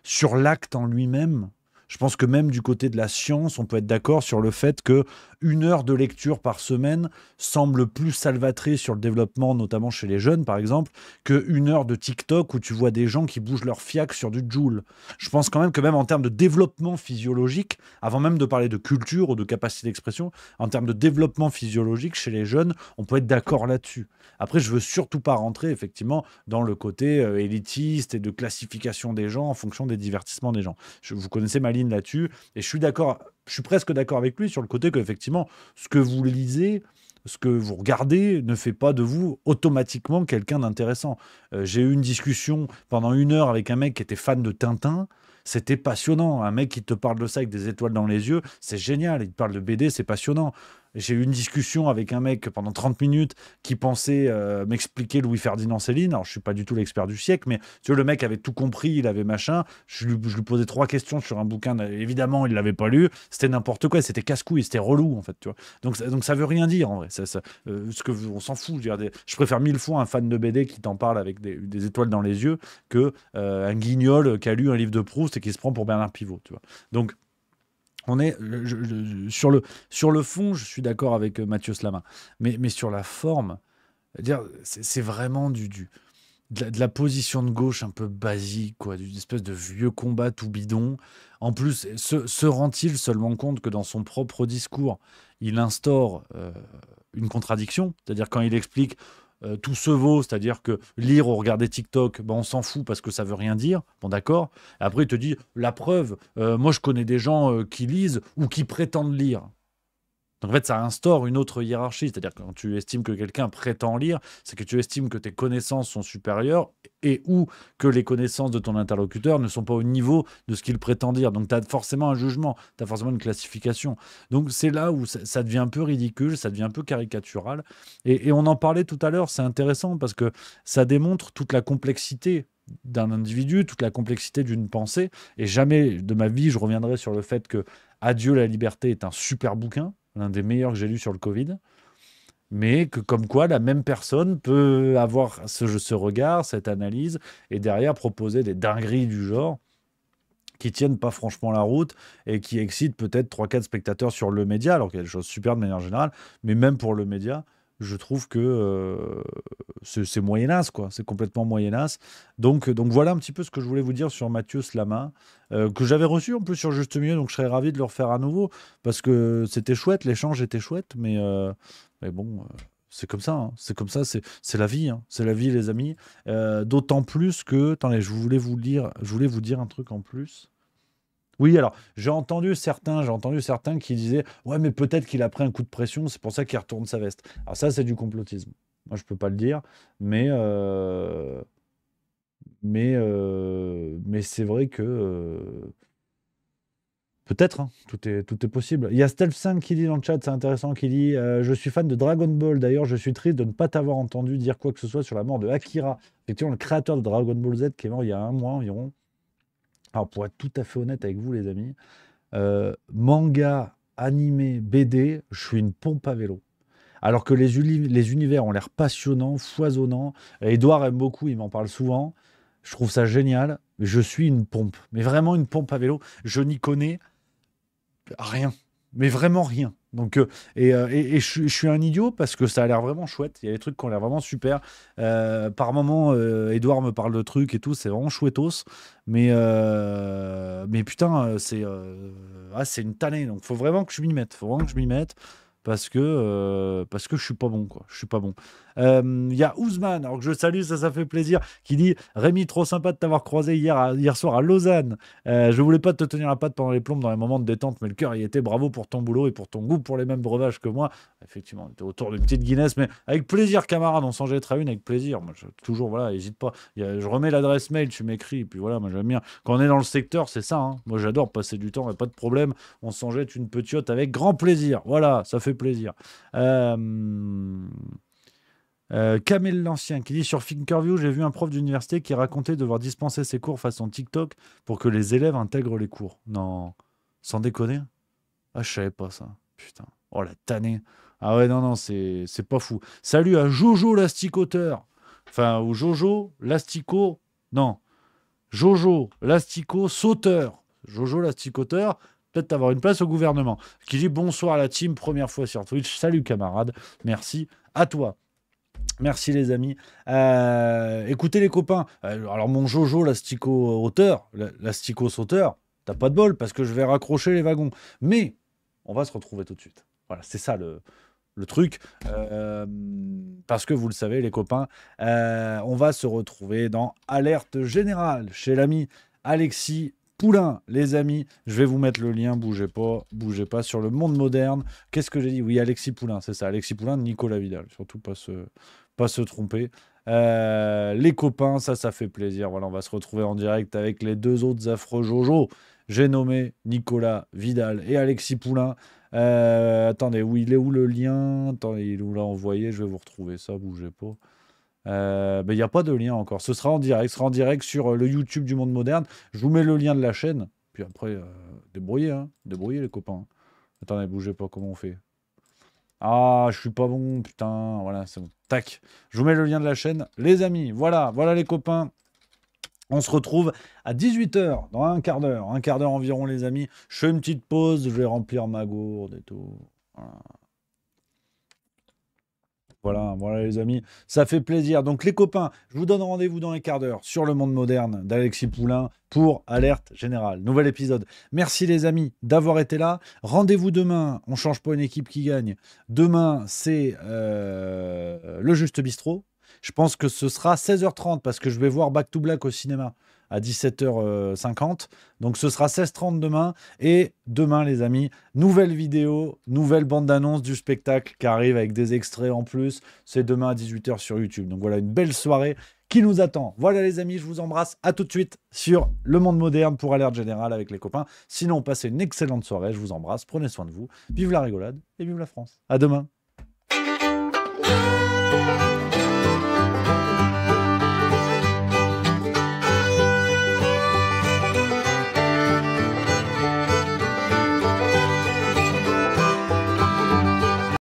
sur l'acte en lui-même, je pense que même du côté de la science, on peut être d'accord sur le fait que 1 heure de lecture par semaine semble plus salvatrice sur le développement, notamment chez les jeunes, par exemple, que 1 heure de TikTok où tu vois des gens qui bougent leur fiac sur du Joule. Je pense quand même que même en termes de développement physiologique, avant même de parler de culture ou de capacité d'expression, en termes de développement physiologique chez les jeunes, on peut être d'accord là-dessus. Après, je veux surtout pas rentrer, effectivement, dans le côté élitiste et de classification des gens en fonction des divertissements des gens. Vous connaissez ma ligne là-dessus, et je suis d'accord, je suis presque d'accord avec lui sur le côté qu'effectivement, ce que vous lisez, ce que vous regardez ne fait pas de vous automatiquement quelqu'un d'intéressant. J'ai eu une discussion pendant 1 heure avec un mec qui était fan de Tintin. C'était passionnant. Un mec qui te parle de ça avec des étoiles dans les yeux, c'est génial. Il te parle de BD, c'est passionnant. J'ai eu une discussion avec un mec pendant 30 minutes qui pensait m'expliquer Louis-Ferdinand Céline. Alors, je suis pas du tout l'expert du siècle, mais tu vois, le mec avait tout compris, il avait machin. Je lui posais 3 questions sur un bouquin. Évidemment, il l'avait pas lu. C'était n'importe quoi. C'était casse-couille. C'était relou, en fait. Tu vois. Donc, ça veut rien dire, en vrai. On s'en fout. Je préfère 1000 fois un fan de BD qui t'en parle avec des étoiles dans les yeux que un guignol qui a lu un livre de Proust et qui se prend pour Bernard Pivot. Tu vois. Donc, on est sur le fond, je suis d'accord avec Mathieu Slama, mais sur la forme, c'est vraiment de la position de gauche un peu basique, quoi, d'une espèce de vieux combat tout bidon. En plus, se rend-il seulement compte que dans son propre discours, il instaure une contradiction, c'est-à-dire quand il explique tout se vaut, c'est-à-dire que lire ou regarder TikTok, on s'en fout parce que ça veut rien dire. Bon, d'accord. Et après, il te dit, la preuve, moi, je connais des gens qui lisent ou qui prétendent lire. Donc, en fait, ça instaure une autre hiérarchie. C'est-à-dire que quand tu estimes que quelqu'un prétend lire, c'est que tu estimes que tes connaissances sont supérieures et ou que les connaissances de ton interlocuteur ne sont pas au niveau de ce qu'il prétend dire. Donc, tu as forcément un jugement, tu as forcément une classification. Donc, c'est là où ça devient un peu ridicule, ça devient un peu caricatural. Et on en parlait tout à l'heure, c'est intéressant parce que ça démontre toute la complexité d'un individu, toute la complexité d'une pensée. Et jamais de ma vie, je reviendrai sur le fait que Adieu la liberté est un super bouquin, l'un des meilleurs que j'ai lu sur le Covid. Mais que comme quoi la même personne peut avoir ce regard, cette analyse, et derrière proposer des dingueries du genre qui tiennent pas franchement la route et qui excitent peut-être 3-4 spectateurs sur le média, alors qu'il y a des choses super de manière générale, mais même pour le média, je trouve que c'est moyenasse, quoi. C'est complètement moyenasse. Donc voilà un petit peu ce que je voulais vous dire sur Mathieu Slama, que j'avais reçu en plus sur Juste Milieu, donc je serais ravi de le refaire à nouveau, parce que c'était chouette, l'échange était chouette, mais bon... c'est comme ça, hein. C'est comme ça, c'est la vie, hein. C'est la vie, les amis. D'autant plus que, attendez, je voulais vous dire un truc en plus. Oui, alors, j'ai entendu certains qui disaient, ouais, mais peut-être qu'il a pris un coup de pression, c'est pour ça qu'il retourne sa veste. Alors ça, c'est du complotisme. Moi, je peux pas le dire, mais c'est vrai que peut-être, hein, tout est possible. Il y a Stealth5 qui dit dans le chat, c'est intéressant, qui dit je suis fan de Dragon Ball. D'ailleurs, je suis triste de ne pas t'avoir entendu dire quoi que ce soit sur la mort de Akira. Effectivement, le créateur de Dragon Ball Z qui est mort il y a un mois environ. Alors, pour être tout à fait honnête avec vous, les amis, manga, animé, BD, je suis une pompe à vélo. Alors que les univers ont l'air passionnants, foisonnants. Edouard aime beaucoup, il m'en parle souvent. Je trouve ça génial. Je suis une pompe, mais vraiment une pompe à vélo. Je n'y connais rien, mais vraiment rien. Donc, je suis un idiot parce que ça a l'air vraiment chouette. Il y a des trucs qui ont l'air vraiment super. Par moments, Edouard me parle de trucs et tout, c'est vraiment chouettos. Mais putain, c'est une tannée. Donc, faut vraiment que je m'y mette. Parce que je suis pas bon, quoi. Je suis pas bon. Il y a Ousmane, alors que je salue, ça fait plaisir, qui dit Rémi, trop sympa de t'avoir croisé hier soir à Lausanne. Je voulais pas te tenir la patte pendant les plombes dans les moments de détente, mais le cœur y était. Bravo pour ton boulot et pour ton goût pour les mêmes breuvages que moi. Effectivement, on était autour d'une petite Guinness, mais avec plaisir, camarade. On s'en jettera une avec plaisir. Moi, toujours, voilà, n'hésite pas. Je remets l'adresse mail, tu m'écris, et puis voilà, moi j'aime bien. Quand on est dans le secteur, c'est ça, hein. Moi, j'adore passer du temps, il n'y a pas de problème. On s'en jette une petite avec grand plaisir. Voilà, ça fait plaisir. Kamel l'Ancien qui dit sur Thinkerview, j'ai vu un prof d'université qui racontait devoir dispenser ses cours façon TikTok pour que les élèves intègrent les cours. Non, sans déconner. Ah, je savais pas ça. Putain. Oh la tannée. Ah ouais, non, c'est pas fou. Salut à Jojo l'asticoteur. Enfin, ou Jojo l'astico. Non. Jojo l'astico sauteur. Jojo l'asticoteur. Peut-être avoir une place au gouvernement. Qui dit bonsoir à la team, première fois sur Twitch. Salut camarade. Merci à toi. Merci les amis. Écoutez les copains. Alors mon Jojo l'astico sauteur, t'as pas de bol parce que je vais raccrocher les wagons. Mais on va se retrouver tout de suite. Voilà, c'est ça le truc. Parce que vous le savez les copains, on va se retrouver dans Alerte Générale chez l'ami Alexis Poulain, les amis. Je vais vous mettre le lien, bougez pas, sur le monde moderne. Qu'est-ce que j'ai dit? Oui, Alexis Poulain, c'est ça. Alexis Poulain, Nicolas Vidal. Surtout pas se tromper. Les copains, ça fait plaisir. Voilà, on va se retrouver en direct avec les deux autres affreux Jojo. J'ai nommé Nicolas Vidal et Alexis Poulain. Attendez, il est où le lien? Attendez, il est où là envoyé? Je vais vous retrouver ça, bougez pas. Il n'y a pas de lien encore. Ce sera en direct sur le YouTube du Monde Moderne. Je vous mets le lien de la chaîne. Puis après, débrouillez les copains. Attendez, bougez pas, comment on fait? Ah, je suis pas bon, putain. Voilà, c'est bon. Tac. Je vous mets le lien de la chaîne. Les amis, voilà les copains. On se retrouve à 18h, dans un quart d'heure environ, les amis. Je fais une petite pause, je vais remplir ma gourde et tout. Voilà les amis, ça fait plaisir. Donc les copains, je vous donne rendez-vous dans un quart d'heure sur le monde moderne d'Alexis Poulain pour Alerte Générale. Nouvel épisode. Merci les amis d'avoir été là. Rendez-vous demain, on change pas une équipe qui gagne. Demain, c'est le Juste Bistrot. Je pense que ce sera 16h30 parce que je vais voir Back to Black au cinéma à 17h50. Donc ce sera 16h30 demain. Et demain, les amis, nouvelle vidéo, nouvelle bande-annonce du spectacle qui arrive avec des extraits en plus. C'est demain à 18h sur YouTube. Donc voilà, une belle soirée qui nous attend. Voilà les amis, je vous embrasse. À tout de suite sur Le Monde Moderne pour Alerte Générale avec les copains. Sinon, passez une excellente soirée. Je vous embrasse. Prenez soin de vous. Vive la rigolade et vive la France. À demain.